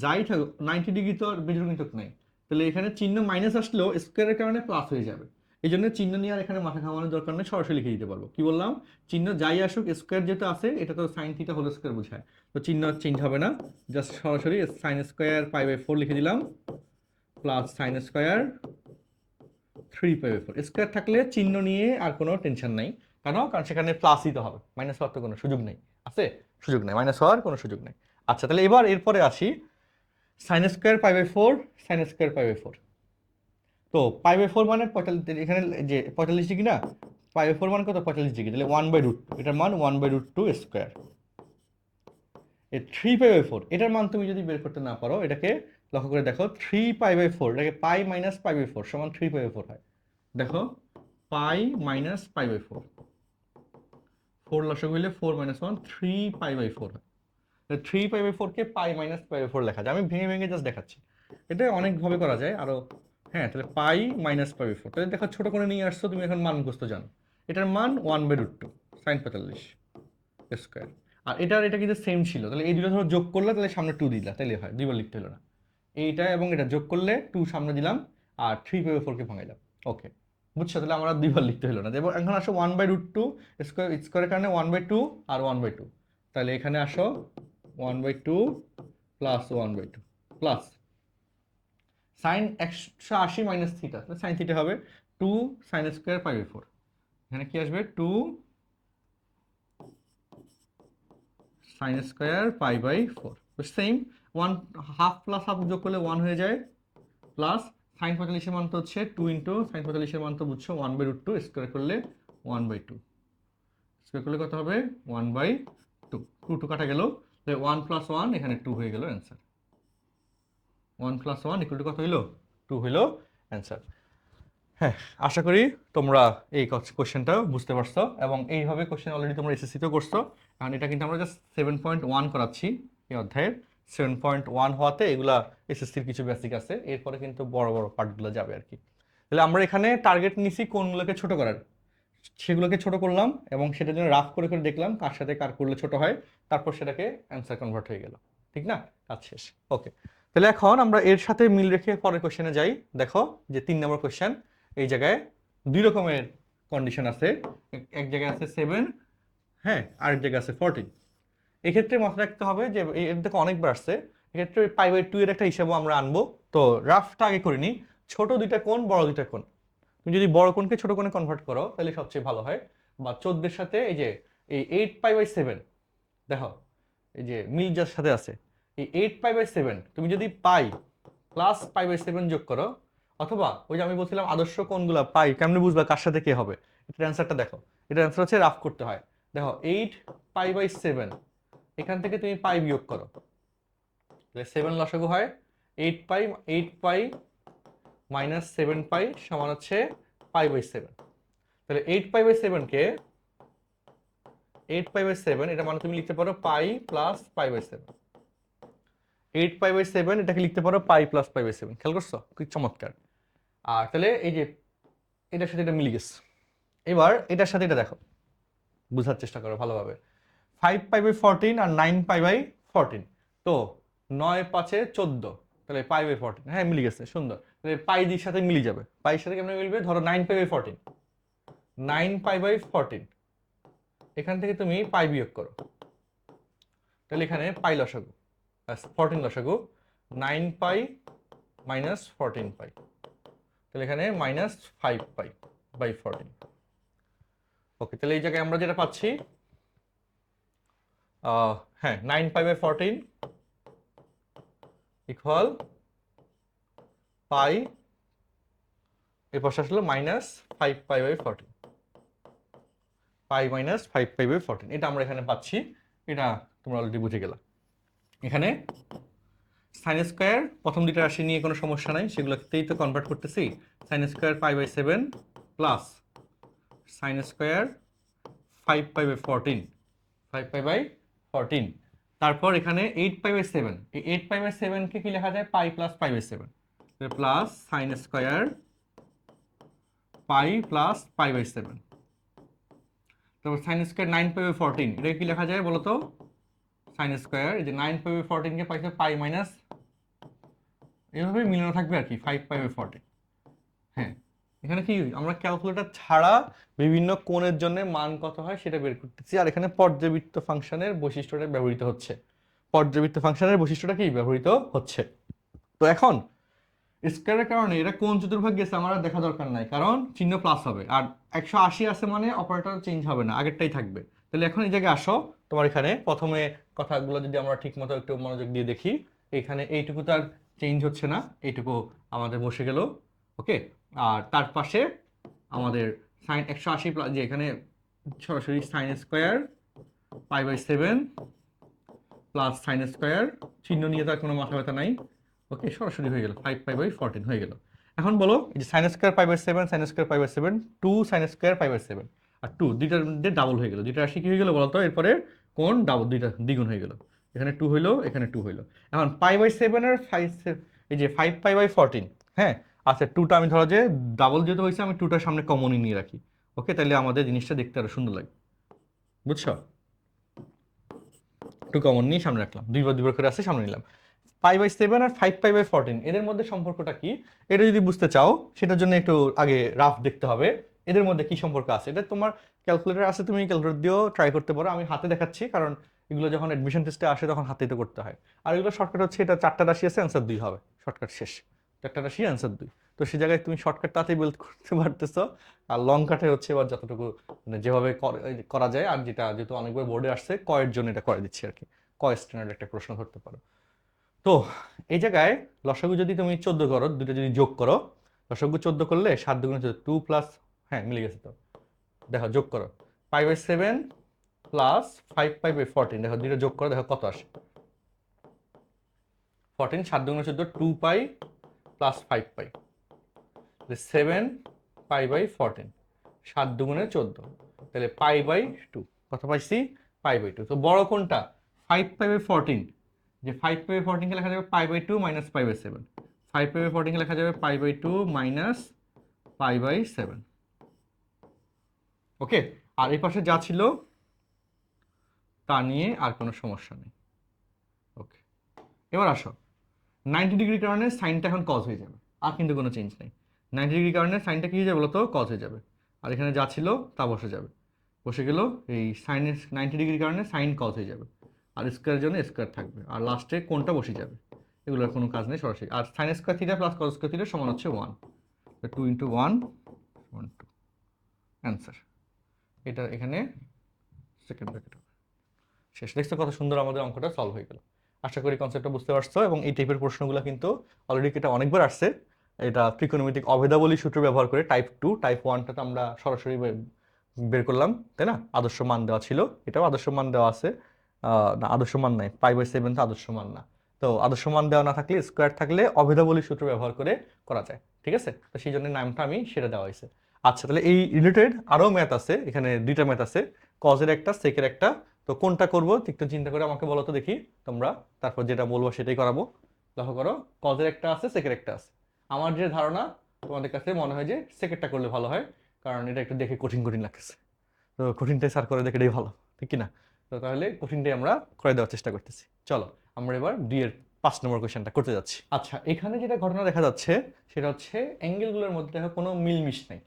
যাই থাকুক 90 ডিগ্রি তো আর বীজগণিতক নাই, তাহলে এখানে চিহ্ন মাইনাস আসলেও স্কোয়ারের কারণে প্লাস হয়ে যাবে, এই জন্য চিহ্ন নিয়ে আর এখানে মাথা ঘামানোর দরকার নেই, সরাসরি লিখে দিতে পারবো। কি বললাম? চিহ্ন যাই আসুক, স্কোয়ার যেটা আছে এটা তো সাইন থিটা হোল স্কোয়ার বোঝায়, তো চিহ্ন চেঞ্জ হবে না, জাস্ট সরাসরি সাইন স্কোয়ার π/4 লিখে দিলাম প্লাস সাইন স্কোয়ার 3π/4। স্কোয়ার থাকলে চিহ্ন নিয়ে আর কোনো টেনশন নাই, কারণ সেখানে প্লাসই তো হবে, মাইনাস হওয়ার তো কোনো সুযোগ নেই, আছে সুযোগ নেই, মাইনাস হওয়ার কোনো সুযোগ নেই। আচ্ছা, তাহলে এবার এরপরে আসি, সাইন স্কোয়ার π/4, সাইন স্কোয়ার π/4। তো π/4 মানে 45, এখানে যে 45 ডিগ্রি না, π/4 মানে কত? 45 ডিগ্রি, তাহলে 1/√2, এটার মান 1/√2 স্কোয়ার। এই 3π/4 এটার মান তুমি যদি বের করতে না পারো, এটাকে লক্ষ্য করে দেখো, 3π/4 এটাকে পাই মাইনাস π/4 সমান 3π/4 হয়। দেখো পাই মাইনাস π/4, 4 লসাগু হইলে 4 - 1 3π/4 হয়। 3π/4 কে পাই মাইনাস π/4 লেখা যায়। আমি ভেঙে ভেঙে জাস্ট দেখাচ্ছি, এটা অনেকভাবে করা যায় আরো। হ্যাঁ, তাহলে পাই মাইনাস π/4, তাহলে দেখো ছোট করে নিয়ে আসছো তুমি, এখন মান মুখস্থ জানো। এটার মান 1/√2 sin 45 স্কোয়ার। আর এটার এটা কিন্তু সেম ছিল, তাহলে এই দুটো ধরো যোগ করলে, তাহলে সামনে 2 দিলা, তাহলে হয়, দুইবার লিখতে হলো না। এইটা এবং এটা যোগ করলে 2 সামনে দিলাম, আর 3/4 কে ভাঙাইলাম। ওকে, বুঝছো? তাহলে আমরা দুইবার লিখতে হলো না। এবার এখন আসো 1/√2 স্কোয়ার, স্কোয়ারের কারণে 1/2 আর 1/2, তাহলে এখানে আসো 1/2 plus 1/2 plus sine 180 minus theta, sine theta হবে 2 সাইন স্কোয়ার π/4। এখানে কি আসবে? 2 sine square π/4। Same 1 half plus half যোগ করলে 1 হয়ে যায়, প্লাস সাইন 45 মান তো হচ্ছে 2 ইন্টু সাইন 45 মান তো বুঝছো 1/√2 স্কোয়ার করলে 1/2 স্কোয়ার করলে কত হবে? 1/2, 2 2 কাটা গেল, 1 + 1 এখানে 2 হয়ে গেল অ্যান্সার। 1 + 1 = কত হইলো? 2 হইলো অ্যান্সার। হ্যাঁ, আশা করি তোমরা এই কোশ্চেনটা বুঝতে পারছো, এবং এইভাবে কোশ্চেন অলরেডি তোমরা এসএসসিতেও করছো। কারণ এটা কিন্তু আমরা জাস্ট 7.1 করাচ্ছি এই অধ্যায়ের। 7.1 হওয়াতে এগুলা এসএসসির কিছু বেসিক আছে, এরপরে কিন্তু বড় বড় পার্টগুলো যাবে আর কি। তাহলে আমরা এখানে টার্গেট নিছি কোনগুলোকে ছোট করার, সেগুলোকে ছোট করলাম এবং সেটার জন্য রাফ করে করে দেখলাম কার সাথে কার করলে ছোট হয়, তারপর সেটাকে অ্যান্সার কনভার্ট হয়ে গেল। ঠিক না? কাজ শেষ। ওকে, তাহলে এখন আমরা এর সাথে মিল রেখে পরের কোশ্চেনে যাই। দেখো যে 3 নম্বর কোশ্চেন, এই জায়গায় দুই রকমের কন্ডিশন আছে। এক জায়গায় আছে 7, হ্যাঁ, আরেক জায়গায় আছে 14। এক্ষেত্রে মাথায় রাখতে হবে যে এর থেকে অনেকবার আসছে, এক্ষেত্রে π/2 এর একটা হিসাবও আমরা আনবো। তো রাফটা আগে করিনি, ছোট দুইটা কোণ, বড় দুইটা কোণ। তুমি যদি বড় কোণকে ছোট কোণে কনভার্ট করো তাহলে সবচেয়ে ভালো হয়। বা 14 সাথে এই যে এই 8π/7, দেখো এই যে মিল যার সাথে আছে, এই 8π/7 তুমি যদি পাই প্লাস π/7 যোগ করো, অথবা ওই যে আমি বলছিলাম আদর্শ কোণগুলা পাই কেমনে বুঝবা কার সাথে কে হবে, এটার অ্যান্সারটা দেখো। এটার অ্যান্সার হচ্ছে রাফ করতে হয়। দেখো 8π/7, এখান থেকে তুমি পাই বিয়োগ করো, তাহলে 7 লসাগু হয় 8π, 8π মাইনাস 7π সমান হচ্ছে π/7। তাহলে 8π/7 কে 8π/7 এটা মানে তুমি লিখতে পারো পাই প্লাস π/7। 8π/7 এটাকে লিখতে পারো পাই প্লাস π/7। খেয়াল করছো? কি চমৎকার। আর তাহলে এই যে এটার সাথে এটা মিলে গেছে। এবার এটার সাথে এটা দেখো, বোঝার চেষ্টা করো ভালোভাবে। 5π/14 আর 9π/14, তো 9 5 14, তাহলে π/14, হ্যাঁ মিলে গেছে, সুন্দর। তাহলে পাই দির সাথে মিলে যাবে। পাইর সাথে কেমন মিলবে? ধরো 9π/14, 9π/14, এখান থেকে তুমি পাই বিয়োগ করো, তাহলে এখানে পাই লসাগু 14 লসাগু 9π মাইনাস 14π, তাহলে এখানে মাইনাস 5π/14। ওকে, তাহলে এই জায়গায় আমরা যেটা পাচ্ছি, হ্যাঁ 9π/14 ইকুয়াল পাই, এই পাশে আসলো মাইনাস 5π/14, পাই মাইনাস 5π/14, এটা আমরা এখানে পাচ্ছি। এটা তোমরা অলরেডি বুঝে গেলা। এখানে সাইন স্কোয়ার প্রথম দুইটা রাশি নিয়ে কোনো সমস্যা নাই, সেগুলোতেই তো কনভার্ট করতেছি। Sine square π/7 plus sine square 5π/14, 5π/14। তারপর এখানে 8π/7, এই 8π/7 কে কি লেখা যায়? Pi plus π/7, plus sine square pi plus π/7। তারপর সাইন স্কোয়ার 9π/14, এটা কি লেখা যায় বলো তো? সাইন স্কোয়ার এই যে 9π/14 কে পাইছে পাই মাইনাস, এইভাবে মিলানো থাকবে আর কি, 5π/14। হ্যাঁ, এখানে কি আমরা ক্যালকুলেটর ছাড়া বিভিন্ন কোণের জন্য মান কত হয় সেটা বের করতেছি, আর এখানে পর্যাবৃত্ত ফাংশনের বৈশিষ্ট্যটা ব্যবহৃত হচ্ছে। পর্যাবৃত্ত ফাংশনের বৈশিষ্ট্যটা কি ব্যবহৃত হচ্ছে? তো এখন স্কয়ারের কারণে এটা কোণ চতুর্ভাগ গেছে আমার দেখা দরকার নাই, কারণ চিহ্ন প্লাস হবে, আর 180 আছে মানে অপারেটর চেঞ্জ হবে না, আগেরটাই থাকবে। তাহলে এখন এই জায়গায় আসো, তোমার এখানে প্রথমে কথাগুলো যদি আমরা ঠিক মতো একটু মনোযোগ দিয়ে দেখি, এখানে এইটুকু তার চেঞ্জ হচ্ছে না, এইটুকু আমাদের বসে গেল। ওকে, আর তার পাশে আমাদের সাইন 180 প্লাস, যে এখানে সরাসরি sine square π/7 plus sine square, চিহ্ন নিয়ে তার কোনো মাথা ব্যথা নাই। ওকে, সরাসরি হয়ে গেল 5π/14 হয়ে গেল। এখন বলো এই যে sine square π/7, sine square π/7, 2 sine square π/7 আর 2 দুইটার মধ্যে ডাবল হয়ে গেল, দুইটা রাশি কি হয়ে গেল বলতো, এরপরে কোন ডাবল দুইটা দ্বিগুণ হয়ে গেল, এখানে 2 হইলো এখানে 2 হইলো। এখন π/7 এর 5, এই যে 5π/14, হ্যাঁ আচ্ছা 2টা আমি ধরো যে ডাবল যেহেতু হয়েছে আমি 2টার সামনে কমনই নিয়ে রাখি। ওকে, তাহলে আমাদের জিনিসটা দেখতে আরো সুন্দর লাগে, বুঝছো? 2 কমন নিয়ে সামনে রাখলাম, দুইবার করে আসছে সামনে নিলাম। 5/7 আর 5π/14 এদের মধ্যে সম্পর্কটা কি, এটা যদি বুঝতে চাও সেটার জন্য একটু আগে রাফ দেখতে হবে এদের মধ্যে কি সম্পর্ক আছে। এটা তোমার ক্যালকুলেটর আছে, তুমি ক্যালকুলেটর দিয়েও ট্রাই করতে পারো, আমি হাতে দেখাচ্ছি কারণ এগুলো যখন অ্যাডমিশন টেস্টে আসে তখন হাতেই তো করতে হয়। আর এগুলো শর্টকাট হচ্ছে, এটা 4টা রাশি আছে, অ্যান্সার 2 হবে, শর্টকাট শেষ। 4টা রাশি অ্যান্সার 2, তো সেই জায়গায় তুমি শর্টকাট তাতেই বেল করতে পারতেছো। আর লং কাটে হচ্ছে এবার যতটুকু মানে যেভাবে করা যায়, আর যেটা যেহেতু অনেকবার বোর্ডে আসছে কয়ের জন্য এটা করে দিচ্ছি আর কি, কয় স্ট্যান্ডার্ড একটা প্রশ্ন ধরতে পারো। তো এই জায়গায় লসাগু যদি তুমি 14 করো, দুটো যদি যোগ করো, লসাগু 14 করলে 7 দুগুণে 2 প্লাস, হ্যাঁ মিলে গেছে তো, দেখো যোগ করো 5/7 প্লাস 5π/14, দেখো দুটো যোগ করো, দেখো কত আসে 14, 7 দুগুণে 14, 2π প্লাস 5π, 7π/14, 7 দুগুণে 14, তাহলে π/2, কত পাইছি π/2। তো বড় কোনটা, 5π/14, যে 5π/14 কে লেখা যাবে π/2 মাইনাস π/7, 5π/14 কে লেখা যাবে π/2 মাইনাস π/7। ওকে, আর এই পাশে যা ছিল তা নিয়ে আর কোনো সমস্যা নেই। ওকে, এবার আসো 90 ডিগ্রি কারণে সাইনটা এখন কজ হয়ে যাবে, আর কিন্তু কোনো চেঞ্জ নেই। 90 ডিগ্রি কারণে সাইনটা কি হয়ে যাবে বলতো, কজ হয়ে যাবে, আর এখানে যা ছিল তা বসে যাবে, বসে গেল এই সাইনের 90 ডিগ্রি কারণে সাইন কজ হয়ে যাবে, আর স্কোয়ারের জন্য স্কোয়ার থাকবে, আর লাস্টে কোনটা বসে যাবে, এগুলোর কোনো কাজ নেই সরাসরি। আর sine square theta plus cos square theta সমান হচ্ছে 1, 2 × 1 = 2, অ্যান্সার। এটা এখানে সেকেন্ড ব্র্যাকেট হবে, শেষ। দেখছো কত সুন্দর আমাদের অঙ্কটা সলভ হয়ে গেল। আশা করি কনসেপ্টটা বুঝতে পারছো, এবং এই টাইপের প্রশ্নগুলো কিন্তু অলরেডি এটা অনেকবার আসছে। এটা ত্রিকোণমিতিক অভেদাবলী সূত্র ব্যবহার করে টাইপ 2, টাইপ 1টাতে আমরা সরাসরি বের করলাম, তাই না? আদর্শ মান দেওয়া ছিল, এটাও আদর্শ মান দেওয়া আছে, না আদর্শ মান নাই, π/7 তো আদর্শ মান না। তো আদর্শ মান দেওয়া না থাকলে, স্কোয়ার থাকলে অভেদাবলী সূত্র ব্যবহার করে করা যায়, ঠিক আছে? তো সেই জন্য নামটা আমি সেটা দেওয়া হয়েছে। আচ্ছা, তাহলে এই রিলেটেড আরও ম্যাথ আছে, এখানে 2টা ম্যাথ আছে, কজের একটা, সেকের একটা। তো কোনটা করবো একটু চিন্তা করে আমাকে বলো তো দেখি তোমরা, তারপর যেটা বলবো সেটাই করাবো। লক্ষ্য করো, কজের একটা আছে, সেকের একটা আছে। আমার যে ধারণা তোমাদের কাছে মনে হয় যে সেকেরটা করলে ভালো হয়, কারণ এটা একটু দেখে কঠিন কঠিন লাগতেছে, তো কঠিনটাই সার করে দেখে এটাই ভালো, ঠিক কি না? তো তাহলে কঠিনটাই আমরা করে দেওয়ার চেষ্টা করতেছি। চলো আমরা এবার 2 এর 5 নম্বর কোয়েশ্চেনটা করতে যাচ্ছি। আচ্ছা, এখানে যেটা ঘটনা দেখা যাচ্ছে সেটা হচ্ছে অ্যাঙ্গেলগুলোর মধ্যে দেখো কোনো মিলমিশ নাই,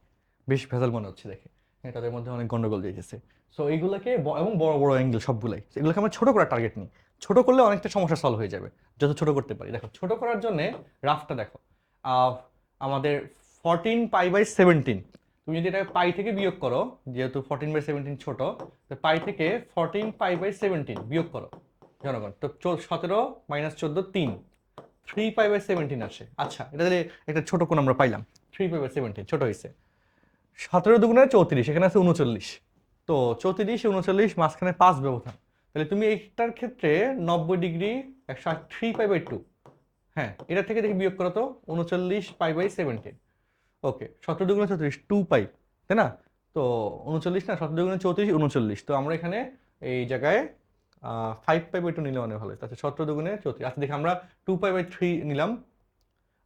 বেশ ভেজাল মনে হচ্ছে দেখে, তাদের মধ্যে অনেক গন্ডগোল দিয়েছে। সো এইগুলোকে এবং বড় বড় অ্যাঙ্গেল সবগুলাই, এগুলোকে আমরা ছোট করার টার্গেট নিই। ছোট করলে অনেকটা সমস্যা সলভ হয়ে যাবে যত ছোট করতে পারি। দেখো ছোট করার জন্য রাফটা দেখো, আমাদের 14π/17, তুমি যদি এটা পাই থেকে বিয়োগ করো, যেহেতু 14/17 ছোট, তো পাই থেকে 14π/17 বিয়োগ করো জনগণ, তো 17 - 14 3, 3π/17 আসে। আচ্ছা, এটা তাহলে একটা ছোট কোণ আমরা পাইলাম, 3π/17 ছোট হয়েছে। 17 দুগুণে 34, এখানে আছে 39, তো 34 39 মাঝখানে 5 ব্যবধান, তাহলে তুমি এইটার ক্ষেত্রে 90 ডিগ্রি 3π/2, হ্যাঁ এটা থেকে দেখি বিয়োগ করো তো 39π/17। ওকে, 17 দুগুণে 34, 2π, তাই না? তো 39 না, 17 দুগুণে 34, 39, তো আমরা এখানে এই জায়গায় 5π/2 নিলে অনেক ভালো। আচ্ছা 17 দুগুণে 34, আচ্ছা দেখি আমরা 2π/3 নিলাম,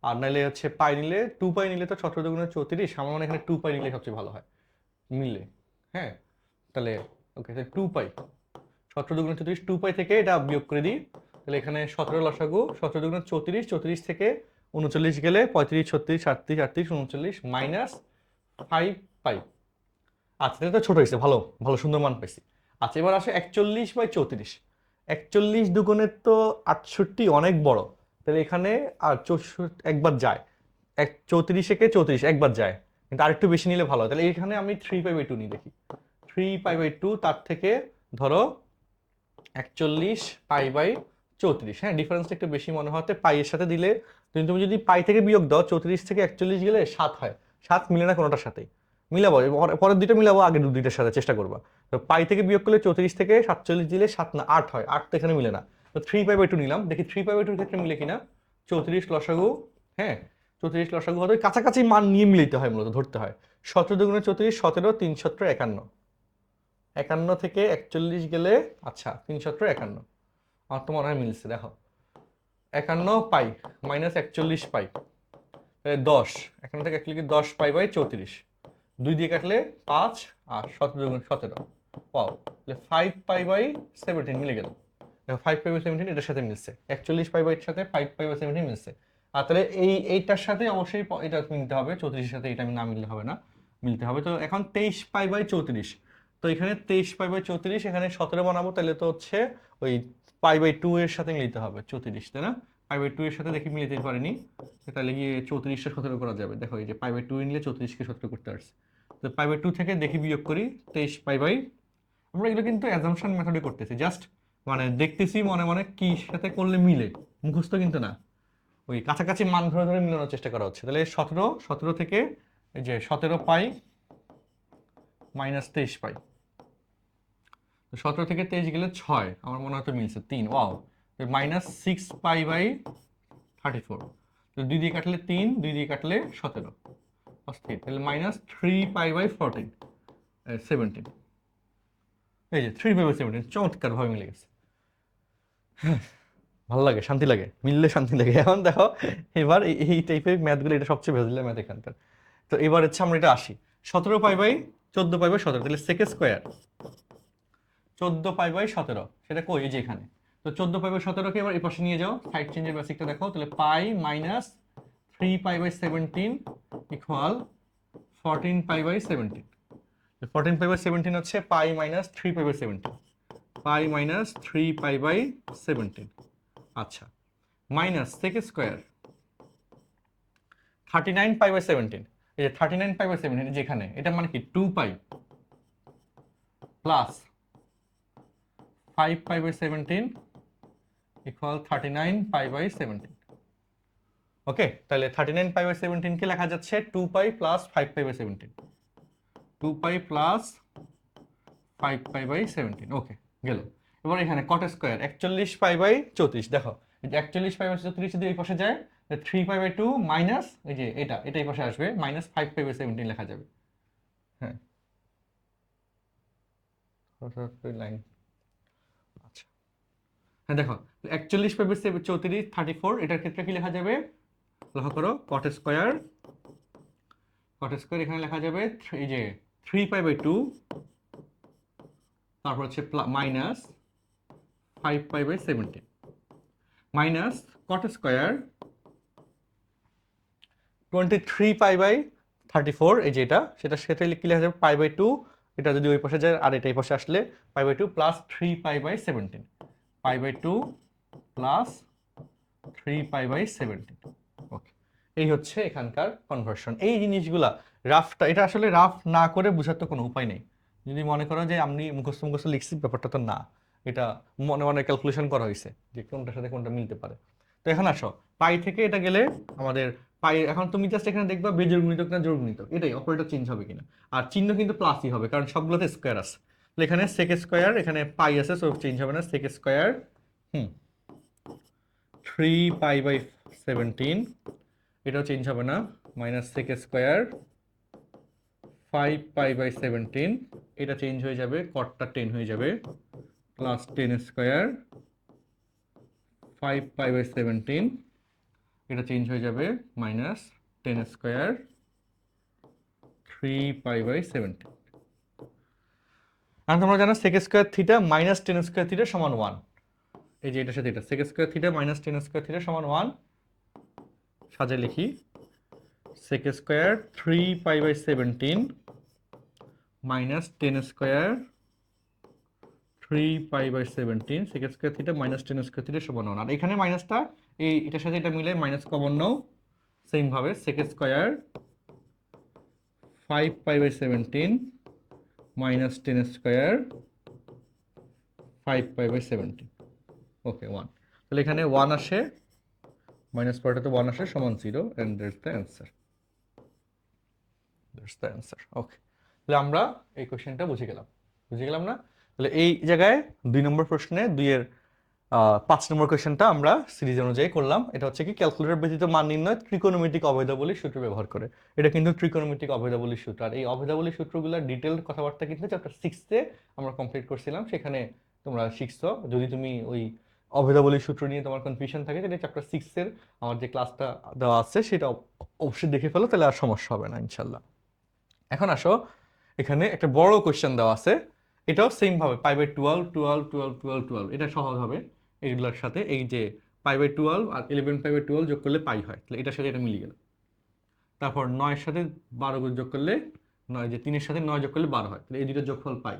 আর নাইলে হচ্ছে পাই নিলে 2π নিলে তো 17 দুগুণে 34, আমার মনে এখানে 2π নিলে সবচেয়ে ভালো হয় মিলে, হ্যাঁ তাহলে ওকে, তাহলে 2π, 17 দুগুণে 34, 2π থেকে এটা বিয়োগ করে দিই, তাহলে এখানে 17 লসাগু, 17 দুগুণে 34, 34 থেকে 39 গেলে 35 36 38 38 39 মাইনাস 5π। আচ্ছা এটা তো ছোট হয়েছে, ভালো ভালো সুন্দর মান পাইছি। আচ্ছা এবার আসে 41/34, 41 দুগুণের তো 68, অনেক বড়, তাহলে এখানে আর 64 একবার যায়, 34 থেকে 34 একবার যায়, কিন্তু আরেকটু বেশি নিলে ভালো হয়। তাহলে এখানে আমি 3π/2 নিই, দেখি 3π/2, তার থেকে ধরো 41π/34, হ্যাঁ ডিফারেন্সটা একটু বেশি মনে হতে পাই এর সাথে দিলে, তুমি যদি পাই থেকে বিয়োগ দাও 34 থেকে 41 গেলে 7 হয়, 7 মিলে না কোনোটার সাথেই, মিলাবো পরের দুইটা মিলাবো, আগে দুইটার সাথে চেষ্টা করবা। তো পাই থেকে বিয়োগ করলে 34 থেকে 47 দিলে 7 না 8 হয়, 8 তো এখানে মিলে না, তো 3 পাই/2 নিলাম, দেখি 3 পাই/2 ক্ষেত্রে মিলে কিনা। 34 লসাগু, হ্যাঁ 34 লসাগু হতে কাছাকাছি মান নিয়ে মিলাইতে হয়, মূলত ধরতে হয়। 17 দুগুণে 34, 17, 3 17 51, 51 থেকে 41 গেলে, আচ্ছা 3 17 51, আমার তো মনে হয় মিলছে। দেখো 51 পাই মাইনাস 41 পাই, 10, এখান থেকে অ্যাকচুয়ালি 10 পাই/34, 2 দিয়ে কাটলে 5, আর 17 দুগুণে 17, পাও 5 পাই/17 মিলে গেল। দেখো 5 পাই/17 এটার সাথে মিলছে, 41 পাই/এর সাথে 5 পাই/17 মিলছে। আর তাহলে এইটার সাথে অবশ্যই এটা মিলতে হবে, 34 এর সাথে এটা না মিললে হবে না, মিলতে হবে। তো এখন 23 পাই/34, তো এখানে 23 পাই/34, এখানে 17 বানাবো, তাহলে তো হচ্ছে ওই পাই/2 এর সাথে মিলতে হবে 34, তাই না? পাই/2 এর সাথে দেখি মিলিয়ে পারিনি, তাহলে গিয়ে 34টা 17 করা যাবে। দেখো এই যে পাই/2 নিলে 34কে 17 করতে পারছি। তো পাই/2 থেকে দেখি বিয়োগ করি 23 পাই/, আমরা এগুলো কিন্তু অ্যাজাম্পশন মেথডে করতেছি, জাস্ট মানে দেখতেছি মনে মনে কি সাথে করলে মিলে, মুখস্থ কিন্তু না, ওই কাছাকাছি মান ধরে ধরে মিলানোর চেষ্টা করা হচ্ছে। তাহলে 17 থেকে এই যে 17 পাই মাইনাস 23 পাই, তো 17 থেকে 23 গেলে 6, আমার মনে হয়তো মিলছে 3, ওয়াও। মাইনাস 6 পাই/34, তো 2 দিয়ে কাটলে 3, 2 দিয়ে কাটলে 17, অস্থির। তাহলে মাইনাস 3 পাই/14, 17, এই যে 3 পাই/17 চমৎকার ভাবে মিলে গেছে। ভালো লাগে, শান্তি লাগে, মিললে শান্তি লাগে। এখন দেখো এবার এই টাইপের ম্যাথগুলো, এটা সবচেয়ে ভেজলে ম্যাথ এখানকার। তো এবার হচ্ছে আমরা এটা আসি 17 পাই/14 পাই/17, তাহলে সেক স্কোয়ার 14 পাই/17, সেটা কই, এই যে এখানে। তো 14 পাই/17 কে এবার এই পাশে নিয়ে যাও, সাইড চেঞ্জের বেসিকটা দেখো, তাহলে পাই মাইনাস 3 পাই/17 ইকুয়াল 14 পাই/17। 14 পাই/17 হচ্ছে পাই মাইনাস 3 পাই/17, পাই মাইনাস 3 পাই/17, আচ্ছা মাইনাস সেক স্কোয়ার 39 পাই/17, এই যে 39 পাই/17 যেখানে, এটা মানে কি 2 পাই প্লাস 5 পাই/17 ইকুয়াল 39 পাই/17। ওকে, তাহলে 39 পাই/17 কে লেখা যাচ্ছে 2 পাই প্লাস 5 পাই/17, 2 পাই প্লাস 5 পাই/17। ওকে, গেল। এবার এখানে কট স্কোয়ার 41 পাই/34, দেখো এই যে 41 পাই/34 যদি এই পাশে যায়, 3 পাই/2 মাইনাস এই যে এটা এই পাশে আসবে, মাইনাস 5 পাই/17 লেখা যাবে। হ্যাঁ লাইন, আচ্ছা হ্যাঁ দেখো 41 পাই/34 34, এটার ক্ষেত্রে কি লেখা যাবে, লক্ষ্য করো কট স্কোয়ার, কট স্কোয়ার এখানে লেখা যাবে এই যে 3 পাই/2, তারপর হচ্ছে মাইনাস 5 পাই/17, মাইনাস কট স্কোয়ার 23 পাই/34, এই যে এটা সেটা কি লেখা যাবে পাই/2, এটা যদি ওই পাশে যায় আর এটা এই পাশে আসলে পাই/2 প্লাস 3 পাই/17, পাই/2 প্লাস 3 পাই/17। ওকে, এই হচ্ছে এখানকার কনভার্সন। এই জিনিসগুলা রাফটা, এটা আসলে রাফ না করে বোঝার তো কোনো উপায় নেই। যদি মনে করো যে আমি মুখস্থ মুখস্থ লিখছি, ব্যাপারটা তো না, এটা মনে মনে ক্যালকুলেশন করা হয়েছে যে কোনটার সাথে কোনটা মিলতে পারে। তো এখন আসো পাই থেকে এটা গেলে আমাদের পাই, এখন তুমি জাস্ট এখানে দেখবা বেজোড় গুণিতক না জোড় গুণিতক, এটাই অপারেটর চেঞ্জ হবে কিনা। আর চিহ্ন কিন্তু প্লাসই হবে, কারণ সবগুলোতে স্কোয়ার আছে। তাহলে এখানে সেক স্কোয়ার, এখানে পাই আছে, সো চেঞ্জ হবে না, সেক স্কোয়ার 3 পাই/17, এটাও চেঞ্জ হবে না, মাইনাস সেক স্কোয়ার 5 পাই/17, এটা চেঞ্জ হয়ে যাবে, কটটা 10 হয়ে যাবে, প্লাস 10 স্কোয়ার 5 পাই/17, এটা চেঞ্জ হয়ে যাবে, মাইনাস 10 স্কোয়ার 3 পাই/17। আর তোমরা জানো sec square theta minus 10 square theta সমান 1, এই যে এটার সাথে এটা sec square theta minus 10 square theta সমান 1, সাজে লিখি সেক স্কোয়ার 3 পাই/17 মাইনাস 10 স্কোয়ার 3 পাই/17, sec square theta minus 10 square theta সমান 1। আর এখানে মাইনাসটা এটার সাথে এটা মিলে মাইনাস কমন নাও, সেম ভাবে সেক স্কোয়ার 5 পাই/17 মাইনাস 10 স্কোয়ার 5 পাই/17। ওকে 1, তাহলে এখানে 1 আসে, মাইনাস পরেটাতে 1 আসে, সমান 0, and that's the answer, that's the answer. Okay, তাহলে আমরা এই কোশ্চেনটা বুঝে গেলাম না? তাহলে এই জায়গায় 2 নম্বর প্রশ্নে 2 এর 5 নম্বর কোয়েশ্চেনটা আমরা সিরিজ অনুযায়ী করলাম। এটা হচ্ছে কি ক্যালকুলেটর ব্যতীত মান নির্ণয় ত্রিকোণমিতিক অভেদাবলী সূত্র ব্যবহার করে। এটা কিন্তু ত্রিকোণমিতিক অভেদাবলী সূত্র, আর এই অভেদাবলী সূত্রগুলোর ডিটেল কথাবার্তা কিন্তু চ্যাপ্টার 6-এ আমরা কমপ্লিট করছিলাম, সেখানে তোমরা শিখছো। যদি তুমি ওই অভেদাবলী সূত্র নিয়ে তোমার কনফিউশন থাকে তাহলে চ্যাপ্টার 6-এর আমার যে ক্লাসটা দেওয়া আছে সেটা অবশ্যই দেখে ফেলো, তাহলে আর সমস্যা হবে না ইনশাল্লাহ। এখন আসো, এখানে একটা বড় কোয়েশ্চেন দেওয়া আছে, এটাও সেম ভাবে π/12 12 12 12 12, এটা সহজ হবে এইগুলোর সাথে। এই যে π/12 আর 11 π/12 যোগ করলে পাই হয়, তাহলে এটার সাথে এটা মিলে গেল। তারপর 9-এর সাথে 12 যোগ করলে 9, যে 3-এর সাথে 9 যোগ করলে 12 হয়, তাহলে এই দুটো যোগফল পাই।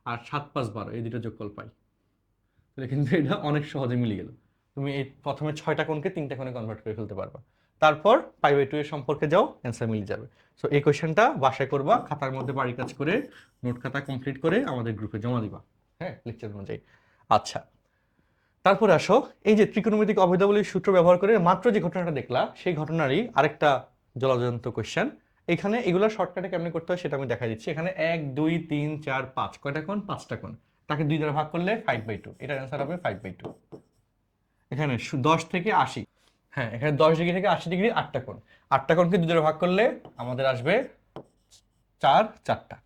আর 7 5 12, এই দুটো যোগফল পাই। তাহলে কিন্তু এটা অনেক সহজে মিলে গেল। তুমি এই প্রথমে 6টা কোণকে 3টা কোণে কনভার্ট করে ফেলতে পারবা। তারপর π/2 এর সম্পর্কে যাও, অ্যান্সার মিলে যাবে। সো এই কোয়েশ্চেনটা বাসায় করবা, খাতার মধ্যে বাড়ি কাজ করে নোট খাতা কমপ্লিট করে আমাদের গ্রুপে জমা দিবা, হ্যাঁ, লেকচার অনুযায়ী। আচ্ছা, তারপরে আসো, এই যে ত্রিকোণমিতিক অভেদাবলীর সূত্র ব্যবহার করে মাত্র যে ঘটনাটা দেখলা, সেই ঘটনারই আরেকটা জলজন্ত কোয়েশ্চেন। এখানে এগুলো শর্টকাটে কেমনে করতে হয় সেটা আমি দেখা দিচ্ছি। এখানে 1 2 3 4 5, কয়টা কোণ? 5টা কোণ। তাকে 2 দ্বারা ভাগ করলে 5/2, এটার অ্যান্সার হবে 5/2। এখানে 10 থেকে 80, হ্যাঁ, এখানে 10 ডিগ্রি থেকে 80 ডিগ্রি 8টা কোণ। 8টা কোণকে 2 দ্বারা ভাগ করলে আমাদের আসবে 4টা।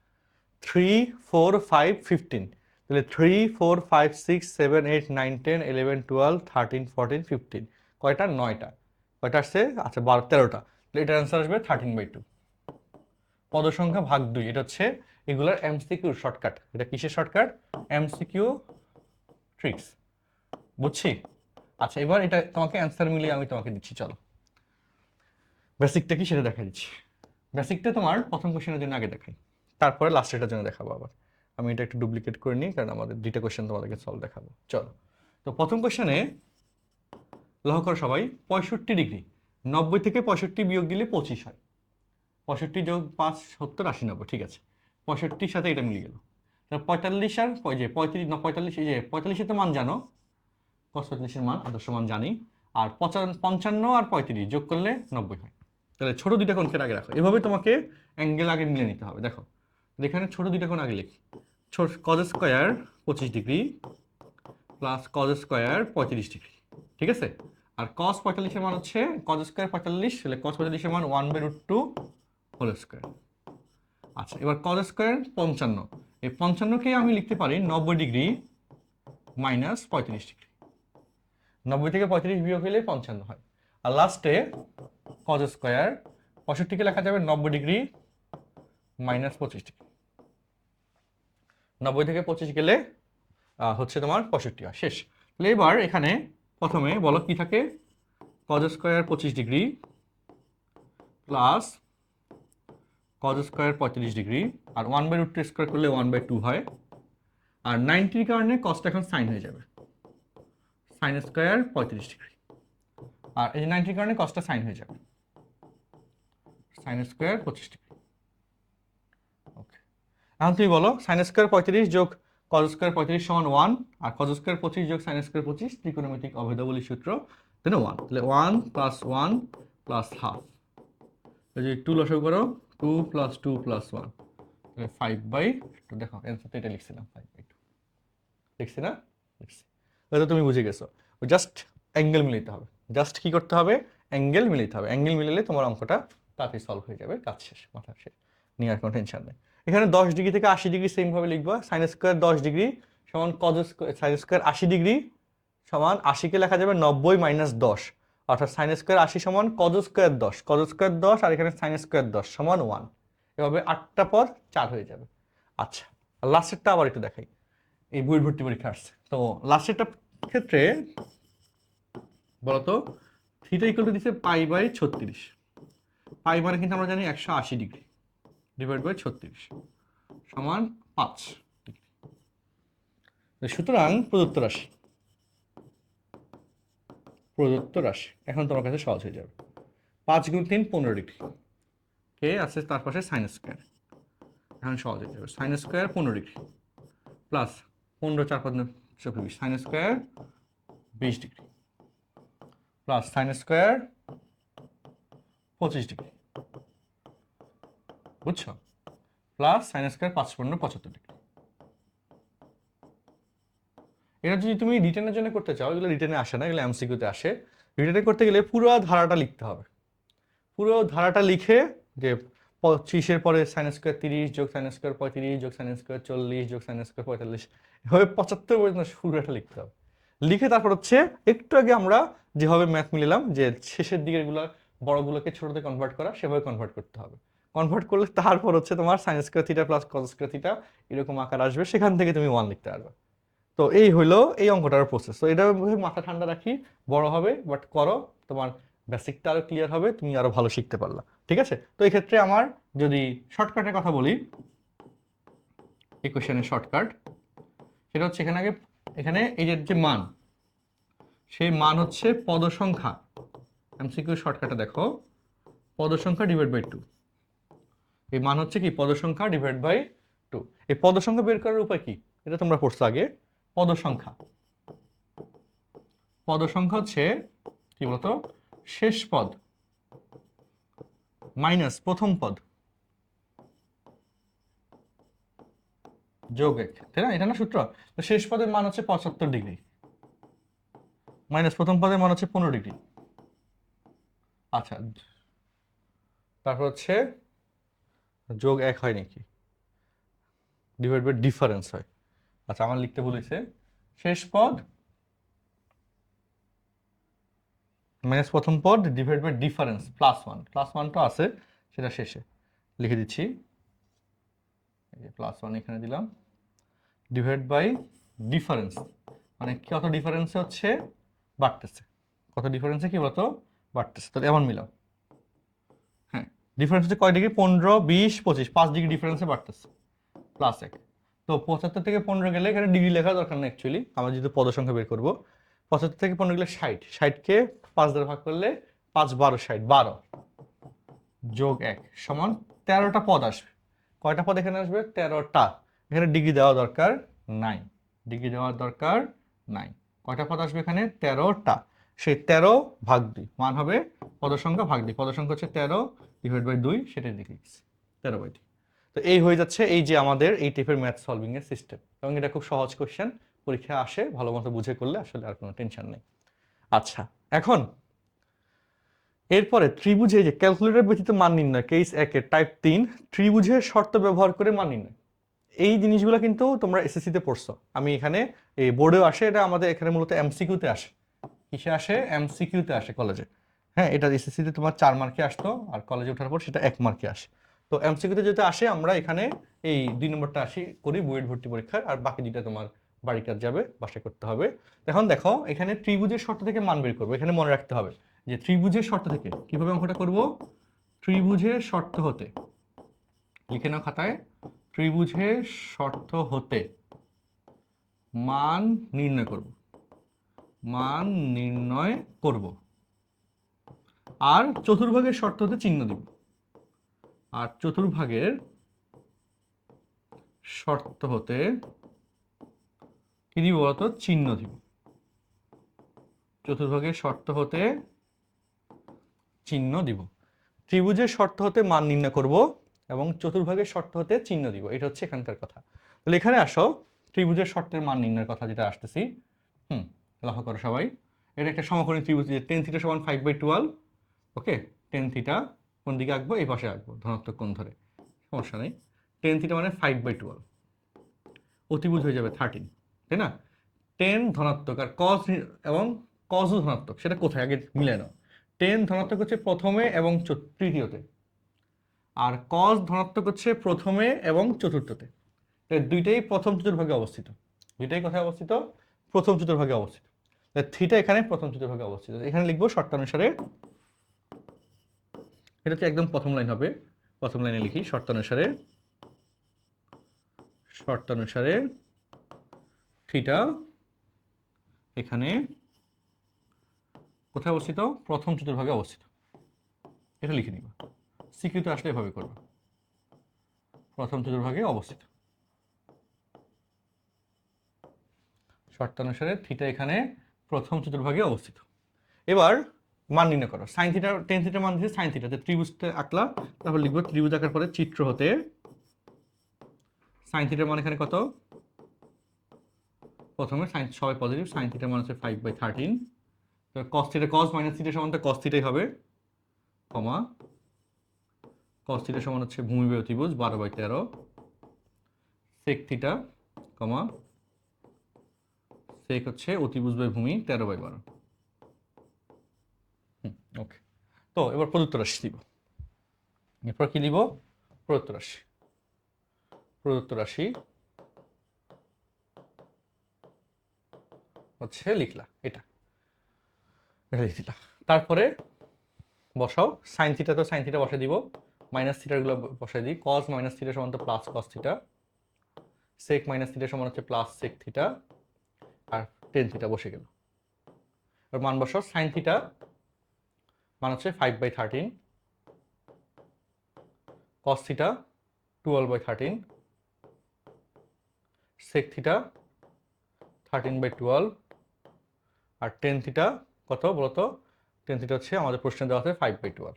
3 4 5 15, তাহলে 3 4 5 6 7 8 9 10 11 12 13 14 15, কয়টা? 9টা। কয়টা আসছে? আচ্ছা, 12 13টা। তাহলে এটার অ্যান্সার আসবে 13/2। পদ সংখ্যা ভাগ 2, এটা হচ্ছে এগুলার এমসিকিউ শর্টকাট। এটা কিসের শর্টকাট? এমসিকিউ ট্রিক্স, বুঝছি। আচ্ছা, এবার এটা তোমাকে অ্যান্সার মিলিয়ে আমি তোমাকে দিচ্ছি, চলো। বেসিকটা কি সেটা দেখা দিচ্ছি। বেসিকটা তোমার প্রথম কোশ্চেনের জন্য আগে দেখাই, তারপরে লাস্টেরটার জন্য দেখাবো আবার। আমি এটা একটু ডুপ্লিকেট করে নিই, কারণ আমাদের 2টা কোশ্চেন তোমাদেরকে সলভ দেখাবো। চলো, তো প্রথম কোশ্চেনে লক্ষ্য করো সবাই, 65 ডিগ্রি 90 থেকে 65 বিয়োগ দিলে 25 হয়। 65 যোগ 5 70 80 90, ঠিক আছে। 65-র সাথে এটা মিলে গেল। 45 আর ওই যে 35 না 45, এই যে 45-এর তো মান জানো, cos 45-এর মান আদর্শ মান জানি। আর 55 আর 35 যোগ করলে 90 হয়। তাহলে ছোট দুইটা কোণকে আগে রাখো, এভাবে তোমাকে অ্যাঙ্গেল আগে মিলে নিতে হবে। দেখো, এখানে ছোট দুইটা কোণ আগে লিখি। cos square 25 degree plus cos square 35 degree, ঠিক আছে। আর cos 45-এর মান হচ্ছে cos স্কয়ার 45, তাহলে cos 45-এর মান 1/√2 হোল স্কয়ার। আচ্ছা, এবার cos স্কয়ার 55, এই 55-কে আমি লিখতে পারি 90 ডিগ্রি মাইনাস 35 ডিগ্রি। 90 থেকে 35 বিয়োগ হলে 55 হয়। আর লাস্টে cos স্কয়ার 65-কে লেখা যাবে 90 ডিগ্রি মাইনাস 25 ডিগ্রি। 90 থেকে 25 গেলে হচ্ছে তোমার 65 হয়, শেষ। তাহলে এবার এখানে প্রথমে বলো কি থাকে? cos square 25 degree plus cos square 35 degree, আর 1/√2 স্কয়ার করলে 1/2 হয়। আর 90-র কারণে cosটা এখন সাইন হয়ে যাবে, sin স্কয়ার 35 ডিগ্রি। আর এই যে 90-র কারণে cosটা সাইন হয়ে যাবে, sin স্কয়ার 25 ডিগ্রি। ওকে, এখন তুমি বলো sin স্কয়ার 35 যোগ cos স্কয়ার 35 সমান 1, আর cos স্কয়ার 25 যোগ sin স্কয়ার 25 ত্রিকোণমিতিক অভেদাবলী সূত্র, তাহলে 1, তাহলে 1 প্লাস 1 প্লাস হাফ, এই যে 2 লসাগু করো, 2 প্লাস 2 প্লাস 1, তাহলে 5/2। দেখো অ্যান্সারটা এটা লিখছিলাম, 5/2 লিখছি না? লিখছি। হয়তো তুমি বুঝে গেছো। জাস্ট অ্যাঙ্গেল মিলাতে হবে, জাস্ট কি করতে হবে? অ্যাঙ্গেল মিলাতে হবে। অ্যাঙ্গেল মিলালে তোমার অঙ্কটা তাড়াতাড়ি সলভ হয়ে যাবে, কাজ শেষ, মাথা শেষ, নিয়ে আর কোনো টেনশন নেই। এখানে 10 ডিগ্রি থেকে 80 ডিগ্রি সেম ভাবে লিখবা। sin স্কয়ার 10 ডিগ্রি সমান cos square, sin square 80 degree সমান 80-কে লেখা যাবে 90 মাইনাস 10, অর্থাৎ sin স্কয়ার 80 সমান cos স্কয়ার 10, cos স্কয়ার 10, আর এখানে sin স্কয়ার 10 সমান 1। এভাবে 8টা পদ 4 হয়ে যাবে। আচ্ছা, লাস্টেরটা আবার একটু দেখাই, এই বই ভর্তি পরীক্ষা আসছে তো। লাস্টেরটা ক্ষেত্রে বলতো থিটা ইকুয়াল টু দিছে π/36, পাই মানে কিন্তু আমরা জানি 180 ডিগ্রি ডিভাইড বাই 36 সমান 5 ডিগ্রি। সুতরাং প্রদত্ত রাশি এখন তোমার কাছে সহজ হয়ে যাবে। 5 গুণ 3 15 ডিগ্রি, কে আছে তার পাশে সাইন স্কয়ার, এখন সহজ হয়ে যাবে। Sine square 15 degree plus 15 4 5 24, sine square 20 degree plus sine square 25 degree, বুঝছো? Plus sine square 5 15 75 degree. এটা যদি তুমি রিটেনের জন্য করতে চাও, এগুলো রিটেনে আসে না, এগুলো এমসিকিউতে আসে। রিটেনে করতে গেলে পুরো ধারাটা লিখতে হবে, পুরো ধারাটা লিখে যে 25-এর পরে সাইন স্কোয়ার 30 যোগ সাইন স্কোয়ার 35 যোগ সাইন স্কোয়ার 40 যোগ সাইন স্কোয়ার 45, এভাবে 75 পর্যন্ত পুরোটা লিখতে হবে। লিখে তারপর হচ্ছে একটু আগে আমরা যেভাবে ম্যাথ মিলালাম যে শেষের দিকের গুলো বড়গুলোকে ছোটতে কনভার্ট করা, সেভাবে কনভার্ট করতে হবে। কনভার্ট করলে তারপর হচ্ছে তোমার sign square theta plus cos square theta এরকম আকার আসবে, সেখান থেকে তুমি 1 লিখতে পারবে। তো এই হলো এই অঙ্কটার প্রসেস। তো এটা মাথা ঠান্ডা রাখি, বড় হবে বাট করো, তোমার বেসিকটা আরো ক্লিয়ার হবে, তুমি আরো ভালো শিখতে পারলা। ঠিক আছে? তো এই ক্ষেত্রে আমার যদি শর্টকাটের কথা বলি, ইকুয়েশনের শর্টকাট সেটা হচ্ছে এখানে এই যে মান, সেই মান হচ্ছে পদ সংখ্যা। এমসিকিউ শর্টকাটে দেখো, পদ সংখ্যা ডিভাইড বাই 2। এই মান হচ্ছে কি পদ সংখ্যা ডিভাইড বাই 2। এই পদ সংখ্যা বের করার উপায় কি, এটা তোমরা পড়ছো আগে। পদ সংখ্যা হচ্ছে কি বলতো, শেষ পদ মাইনাস প্রথম পদ যোগ 1, তাই না? এটা না সূত্র? তো শেষ পদের মান হচ্ছে 75 ডিগ্রি মাইনাস প্রথম পদের মান হচ্ছে 15 ডিগ্রি। আচ্ছা, তারপর হচ্ছে যোগ 1 হয় নাকি, ডিভাইড বাই ডিফারেন্স হয়। আচ্ছা, আমার লিখতে বলেছে শেষ পদ মাইনাস প্রথম পদ ডিভাইড বাই ডিফারেন্স +1। +1টা আছে, সেটা শেষে লিখে দিচ্ছি। এই যে +1 এখানে দিলাম, ডিভাইড বাই ডিফারেন্স, মানে কত ডিফারেন্সে হচ্ছে বাড়তেছে, কত ডিফারেন্সে কি বলতো বাড়তেছে। তাহলে এমন মিলাও, হ্যাঁ ডিফারেন্স হচ্ছে কয় ডিগ্রি, 15 20 25, 5 ডিগ্রি ডিফারেন্সে বাড়তেছে, +1। তো 75 থেকে 15 গেলে এখানে ডিগ্রি লেখা দরকার না অ্যাকচুয়ালি, আমরা যেহেতু পদ সংখ্যা বের করবো। 75 থেকে 15 গেলে 60, 60কে 5 দ্বারা ভাগ করলে 5 12 60, 12 যোগ 1 সমান 13টা পদ আসবে। কয়টা পদ এখানে আসবে? 13টা। এখানে ডিগ্রি দেওয়া দরকার নাই, ডিগ্রি দেওয়ার দরকার নাই। কয়টা পদ আসবে এখানে? 13টা। সেই 13 ভাগ 2 মান হবে পদ সংখ্যা ভাগ 2, পদ সংখ্যা হচ্ছে 13 ডিভাইড বাই 2, সেটাই লিখে দিচ্ছি 13/2। তো এই হয়ে যাচ্ছে এই যে আমাদের এই টাইপের ম্যাথ সলভিং এর সিস্টেম, এবং এটা খুব সহজ কোশ্চেন, পরীক্ষায় আসে, ভালো মতো বুঝে করলে আসলে আর কোনো টেনশন নেই। আচ্ছা, এখন এরপরে ত্রিভুজে যে ক্যালকুলেটর ব্যতীত মান নির্ণয়, কেস 1 এর টাইপ 3 ত্রিভুজের শর্ত ব্যবহার করে মান নির্ণয়। এই জিনিসগুলো কিন্তু তোমরা এসএসসি তে পড়ছো, আমি এখানে এই বোর্ডেও আসে, এটা আমাদের এখানে মূলত এমসিকিউতে আসে। কিসে আসে? এমসিকিউতে আসে কলেজে। হ্যাঁ, এটা এসএসসি তে তোমার 4 মার্কে আসতো, আর কলেজে ওঠার পর সেটা 1 মার্কে আসে। তো এমসিকিউতে যেটা আসে, আমরা এখানে এই 2 নম্বরটা করি বুয়েট ভর্তি পরীক্ষার, আর বাকি দুইটা তোমার বাড়ি কাজ যাবে, বাসায় করতে হবে। এখন দেখো, এখানে ত্রিভুজের শর্ত থেকে মান বের করবো। এখানে মনে রাখতে হবে যে ত্রিভুজের শর্ত থেকে কিভাবে অঙ্কটা করব। ত্রিভুজের শর্ত হতে, লিখে নাও খাতায়, ত্রিভুজের শর্ত হতে মান নির্ণয় করব, মান নির্ণয় করব। আর চতুর্ভাগের শর্ত হতে চিহ্ন দিব, আর চতুর্ভাগের শর্ত হতে কি দিব বলতো? চিহ্ন দিব। চতুর্ভাগের শর্ত হতে চিহ্ন দিব। ত্রিভুজের শর্ত হতে মান নির্ণয় করব এবং চতুর্ভাগের শর্ত হতে চিহ্ন দিব। এটা হচ্ছে এখানকার কথা। তাহলে এখানে আসো, ত্রিভুজের শর্তের মান নির্ণয়ের কথা যেটা আসতেছি। লক্ষ্য করো সবাই, এটা একটা সমকোণী ত্রিভুজ, যে tan θ = 5/12। ওকে, tan θ কোন দিকে আঁকবো? এই পাশে আঁকবো, ধনাত্মক কোণ ধরে, সমস্যা নেই। tan θ মানে 5/12, অতিভুজ হয়ে যাবে 13, তাই না? tan ধনাত্মক আর cos এবং cos ও ধনাত্মক, সেটা কোথায় আগে মিলে নাও। tan ধনাত্মক হচ্ছে প্রথমে এবং তৃতীয়তে, আর cos ধনাত্মক হচ্ছে প্রথমে এবং চতুর্থতে। দুইটাই প্রথম চতুর্ভাগে অবস্থিত, দুইটাই কোথায় অবস্থিত? প্রথম চতুর্ভাগে অবস্থিত। থিটা এখানে প্রথম চতুর্ভাগে অবস্থিত। এখানে লিখবো শর্তানুসারে, এটা হচ্ছে একদম প্রথম লাইন হবে, প্রথম লাইনে লিখি শর্তানুসারে, শর্তানুসারে থিটা এখানে কোথায় অবস্থিত? প্রথম চতুর্ভাগে অবস্থিত। এটা লিখে নিবা, স্বীকৃত আসলে এভাবে করবা, প্রথম চতুর্ভাগে অবস্থিত। শর্তানুসারে থিটা এখানে প্রথম চতুর্ভাগে অবস্থিত। এবার মান নির্ণয় করো। সাইন থিটা, টেন থিটার মান দিয়েছে সাইন থিটা, ত্রিভুজটা আঁকলা, তারপর লিখবো ত্রিভুজ আঁকার পরে চিত্র হতে সাইন থিটার মান এখানে কত? প্রথমে সাইন সবাই পজিটিভ, সাইন থিটা মান হচ্ছে 5/13, তো cos theta cos minus theta সমান তো কস থিটাই হবে, কমা কস থিটা সমান হচ্ছে ভূমি বাই অতিভুজ 12/13, সেক থিটা কমা সেক হচ্ছে অতিভুজ বাই ভূমি 13/12। ওকে, তো এবার প্রদত্ত রাশি দিব। এরপর কি দিব? প্রদত্ত রাশি। প্রদত্ত রাশি হচ্ছে লিখলা এটা লিখলা, তারপরে বসাও সাইন থিটা, তো সাইন থিটা বসাই দিব, মাইনাস থিটাগুলো বসাই দিই, কস মাইনাস থিটা সমান তো plus cos theta, sec minus theta সমান হচ্ছে প্লাস সেক থিটা, আর টেন থিটা বসে গেল। এবার মান বসাও, সাইন থিটা মান হচ্ছে 5/13, কস থিটা 12/13, সেক থিটা 13/12, আর টেন থিটা কত বলতো? টেন থিটা হচ্ছে আমাদের প্রশ্নে দেওয়া আছে 5/12।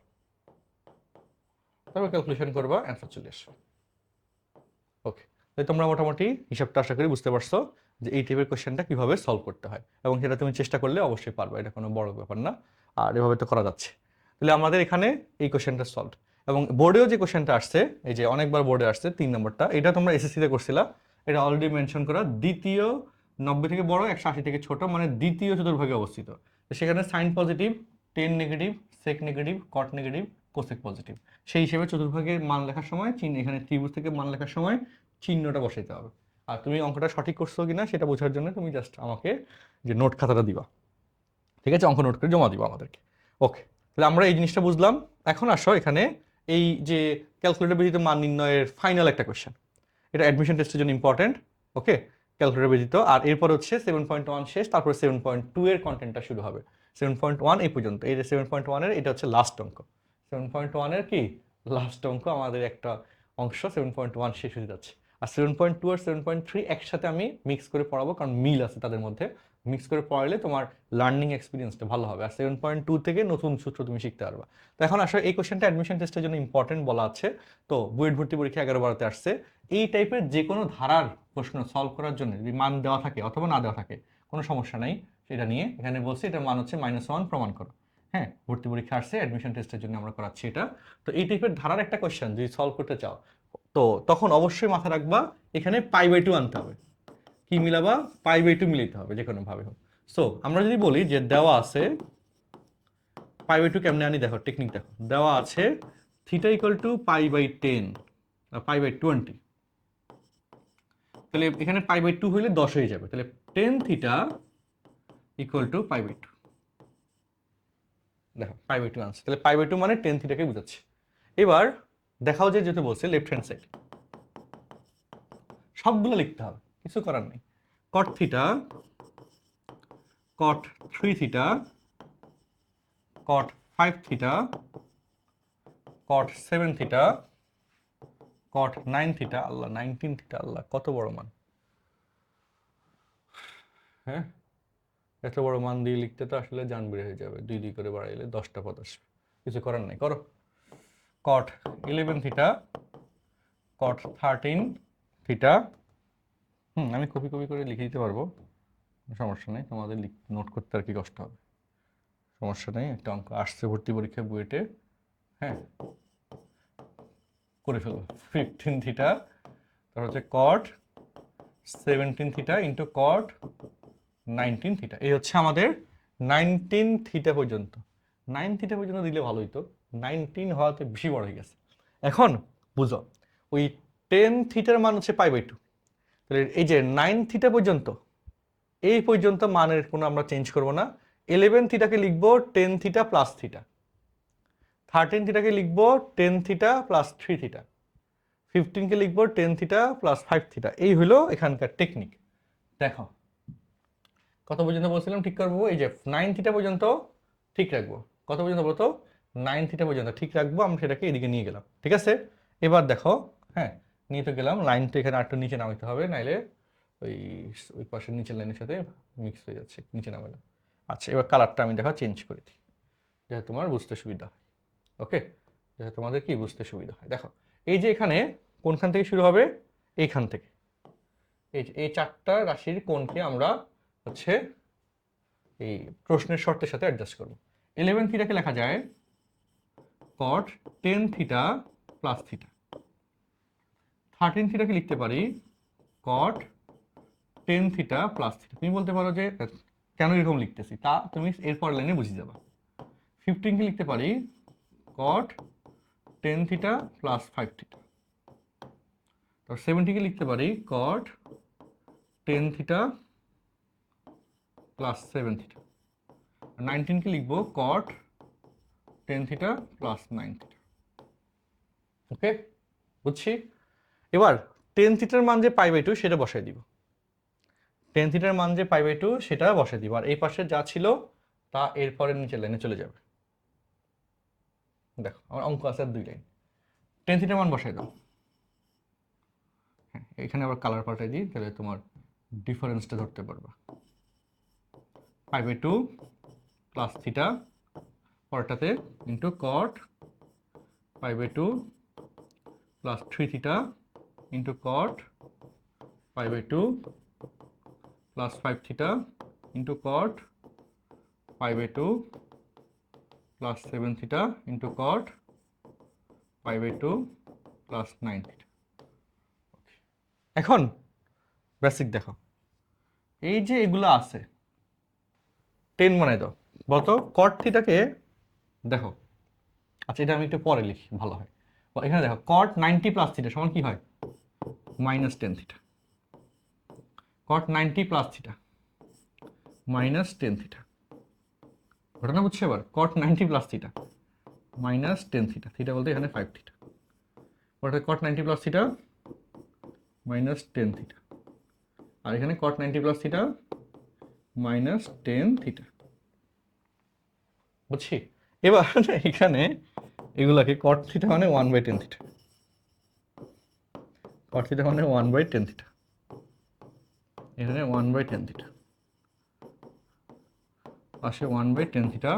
তারপর ক্যালকুলেশন করবা, অ্যান্সার চলে আসবে। ওকে, তাই তোমরা মোটামুটি হিসাবটা আশা করি বুঝতে পারছো যে এই টাইপের কোশ্চেনটা কিভাবে সলভ করতে হয়, এবং সেটা তুমি চেষ্টা করলে অবশ্যই পারবে, এটা কোনো বড় ব্যাপার না, আর এভাবে তো করা যাচ্ছে। তাহলে আমাদের এখানে এই কোশ্চেনটা সলভ, এবং বোর্ডেও যে কোশ্চেনটা আসছে, এই যে অনেকবার বোর্ডে আসছে 3 নম্বরটা, এটা তোমরা এসএসসিতে করছিলা, এটা অলরেডি মেনশন করা, দ্বিতীয় 90 থেকে বড় 180 থেকে ছোট, মানে দ্বিতীয় চতুর্ভাগে অবস্থিত। তো সেখানে সাইন পজিটিভ, টেন নেগেটিভ, সেক নেগেটিভ, কট নেগেটিভ, কোসেক পজিটিভ, সেই হিসেবে চতুর্ভাগের মান লেখার সময় চিহ্ন, এখানে ত্রিভুজ থেকে মান লেখার সময় চিহ্নটা বসাইতে হবে। আর তুমি অঙ্কটা সঠিক করছো কিনা সেটা বোঝার জন্য তুমি জাস্ট আমাকে যে নোট খাতাটা দিবা, ঠিক আছে, অঙ্ক নোট করে জমা দিবা আমাদেরকে। ওকে, তাহলে আমরা এই জিনিসটা বুঝলাম। এখন আসো এখানে এই যে ক্যালকুলেটর ব্যতীত মান নির্ণয়ের ফাইনাল একটা কোয়েশ্চেন, এটা অ্যাডমিশন টেস্টের জন্য ইম্পর্টেন্ট। ওকে, ক্যালকুলেটর ব্যতীত, আর এরপর হচ্ছে 7.1 শেষ, তারপরে 7.2 এর কন্টেন্টটা শুরু হবে। 7.1 এই পর্যন্ত, এই যে 7.1 এর এটা হচ্ছে লাস্ট অঙ্ক, 7.1 এর কি লাস্ট অঙ্ক, আমাদের একটা অংশ 7.1 শেষ হয়ে যাচ্ছে। আর 7.2 আর 7.3 একসাথে আমি মিক্স করে পড়াবো, কারণ মিল আছে তাদের মধ্যে, মিক্স করে পড়ালে তোমার লার্নিং এক্সপিরিয়েন্সটা ভালো হবে, আর 7.2 থেকে নতুন সূত্র তুমি শিখতে পারবা। তো এখন আসলে এই কোশ্চেনটা অ্যাডমিশন টেস্টের জন্য ইম্পর্টেন্ট বলা আছে, তো বুয়েট ভর্তি পরীক্ষা 11-12-তে আসছে। এই টাইপের যে কোনো ধারার প্রশ্ন সলভ করার জন্য যদি মান দেওয়া থাকে অথবা না দেওয়া থাকে, কোনো সমস্যা নাই, সেটা নিয়ে এখানে বলছি এটার মান হচ্ছে -1 প্রমাণ করো। হ্যাঁ, ভর্তি পরীক্ষা আসছে, অ্যাডমিশন টেস্টের জন্য আমরা করাচ্ছি এটা। তো এই টাইপের ধারার একটা কোশ্চেন যদি সলভ করতে চাও, তো তখন অবশ্যই মাথায় রাখবা এখানে π/2 আনতে হবে। কি মিলাবা? π/2 মিলাইতে হবে যে কোনো ভাবে হোক। সো আমরা যদি বলি যে দেওয়া আছে π/2 কেমনে আনি, দেখো টেকনিক দেখো, দেওয়া আছে থিটা ইকুয়াল টু π/10 π/20, তাহলে এখানে π/2 হইলে 10 হয়ে যাবে, তাহলে টেন থিটা ইকুয়াল টু π/2, দেখো π/2 আনছে, তাহলে π/2 মানে টেন থিটাকে বোঝাচ্ছে। এবার দেখাও যে যেটা বলছে লেফট হ্যান্ড সাইড, সবগুলো লিখতে হবে, কিছু করার নেই। কট থিটা, কট 3 থিটা, কট 5 থিটা, কট 7 থিটা, কট 9 থিটা, আল্লাহ 19 থিটা, আল্লাহ কত বড় মান, হ্যাঁ এত বড় মান দিয়ে লিখতে তো আসলে জান বের হয়ে যাবে, 2 করে বাড়াইলে 10টা পদ আসবে, কিছু করার নাই, করো। কট 11 থিটা, কট 13 থিটা, আমি কপি কপি করে লিখে দিতে পারবো, সমস্যা নেই, তোমাদের নোট করতে আর কি কষ্ট হবে, সমস্যা নেই, একটা অঙ্ক আসছে ভর্তি পরীক্ষা বুয়েটে, হ্যাঁ করে ফেলবো। 15 থিটা, তারপর হচ্ছে কট 17 থিটা ইন্টু কট 19 থিটা, এই হচ্ছে আমাদের 19 থিটা পর্যন্ত। 9 থিটা পর্যন্ত দিলে ভালোই তো, 19 হওয়াতে বেশি বড় হয়ে গেছে। এখন বুঝো, ওই 10 থিটার মান হচ্ছে π/2, তাহলে এই যে 9 থিটা পর্যন্ত, এই পর্যন্ত মানের কোনো আমরা চেঞ্জ করব না। 11 থিটাকে লিখবো 10 থিটা প্লাস থিটা, 13 থিটাকে লিখবো 10 থিটা প্লাস 3 থিটা, 15কে লিখবো 10 থিটা প্লাস 5 থিটা, এই হলো এখানকার টেকনিক। দেখো কত পর্যন্ত বলছিলাম ঠিক করবো, এই যে 9 থিটা পর্যন্ত ঠিক রাখবো, কত পর্যন্ত বলতো 9 থিটা পর্যন্ত ঠিক রাখবো, আমরা সেটাকে এদিকে নিয়ে গেলাম, ঠিক আছে। এবার দেখো, হ্যাঁ নিয়ে তো গেলাম, লাইন তো এখানে আরেকটু নিচে নামাইতে হবে, নাইলে ওই ওই পাশের নিচের লাইনের সাথে মিক্স হয়ে যাচ্ছে, নিচে নামাইলাম। আচ্ছা, এবার কালারটা আমি দেখো চেঞ্জ করে দিই, যাতে তোমার বুঝতে সুবিধা হয়। ওকে, যাতে তোমাদের কি বুঝতে সুবিধা হয়। দেখো এই যে এখানে কোনখান থেকে শুরু হবে, এইখান থেকে, এই চারটা রাশির কোণকে আমরা হচ্ছে এই প্রশ্নের শর্তের সাথে অ্যাডজাস্ট করব। 11 থিটাকে লেখা যায় cot 10 থিটা প্লাস থিটা। 13 থিটাকে লিখতে পারি cot 10 থিটা প্লাস থিটা। তুমি বলতে পারো যে কেন এরকম লিখতেছি, তা তুমি এরপর লাইনে বুঝে যাবা। 15 কে লিখতে পারি cot 10 থিটা প্লাস 5 থিটা। তো 70 কে লিখতে পারি cot 10 থিটা প্লাস 7 থিটা। 19 কে লিখবো cot 10 থিটা প্লাস 9 থিটা। ওকে, বুঝছি। এবার 10 থিটার মান যে π/2 সেটা বসাই দিব। 10 থিটার মান যে π/2 সেটা বসাই দিব, আর এই পাশে যা ছিল তা এরপরে নিচের লাইনে চলে যাবে। দেখো আমার অঙ্ক আছে 2 লাইন। 10 থিটার মান বসাই দাও। হ্যাঁ, এখানে আবার কালার পাল্টাই দিই, তাহলে তোমার ডিফারেন্সটা ধরতে পারবা। π/2 প্লাস থিটা পরটাতে into cot π/2 plus 3 theta into cot π/2 plus 5 theta into cot π/2 plus 7 theta into cot π/2 plus 9 theta. এখন বেসিক দেখো, এই যে এগুলো আছে 10 বানাই দাও। বলতো cot থিটাকে দেখো, আচ্ছা এটা আমি একটু পরে লিখি ভালো হয়। এখানে দেখো cot 90 প্লাস থিটা সমান কি হয়, minus 10 theta. cot 90 plus theta minus 10 theta. ঘটনা বুঝছো এবার? cot 90 plus theta minus 10 theta, theta বলতে এখানে 5 থিটা। অর্থাৎ cot 90 plus theta minus 10 theta, আর এখানে cot 90 plus theta minus 10 theta. বুঝছি? এবার এখানে এগুলাকে cot থিটা মানে 1/10 থিটা, cot থিটা মানে 1/10 থিটা, এখানে 1/10 থিটা, পাশে 1/10 থিটা,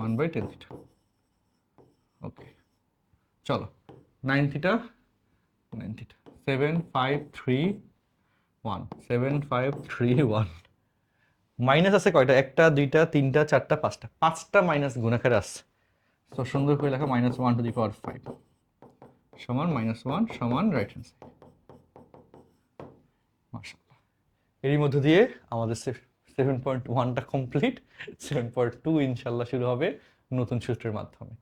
1/10 থিটা। ওকে, চলো 9 থিটা 9 থিটা 7 5 3 1 7 5 3 1। মাইনাস আছে কয়টা? একটা, দুইটা, তিনটা, চারটা, পাঁচটা। পাঁচটা মাইনাস গুণাকারে আসছে। তো সুন্দর করে লেখা -1⁵ সমান -1 সমান রাইট হ্যান্ড সাইড। মাশাআল্লাহ, এরই মধ্য দিয়ে আমাদের 7.1টা কমপ্লিট। 7.2 ইনশাল্লাহ শুরু হবে নতুন সূত্রের মাধ্যমে।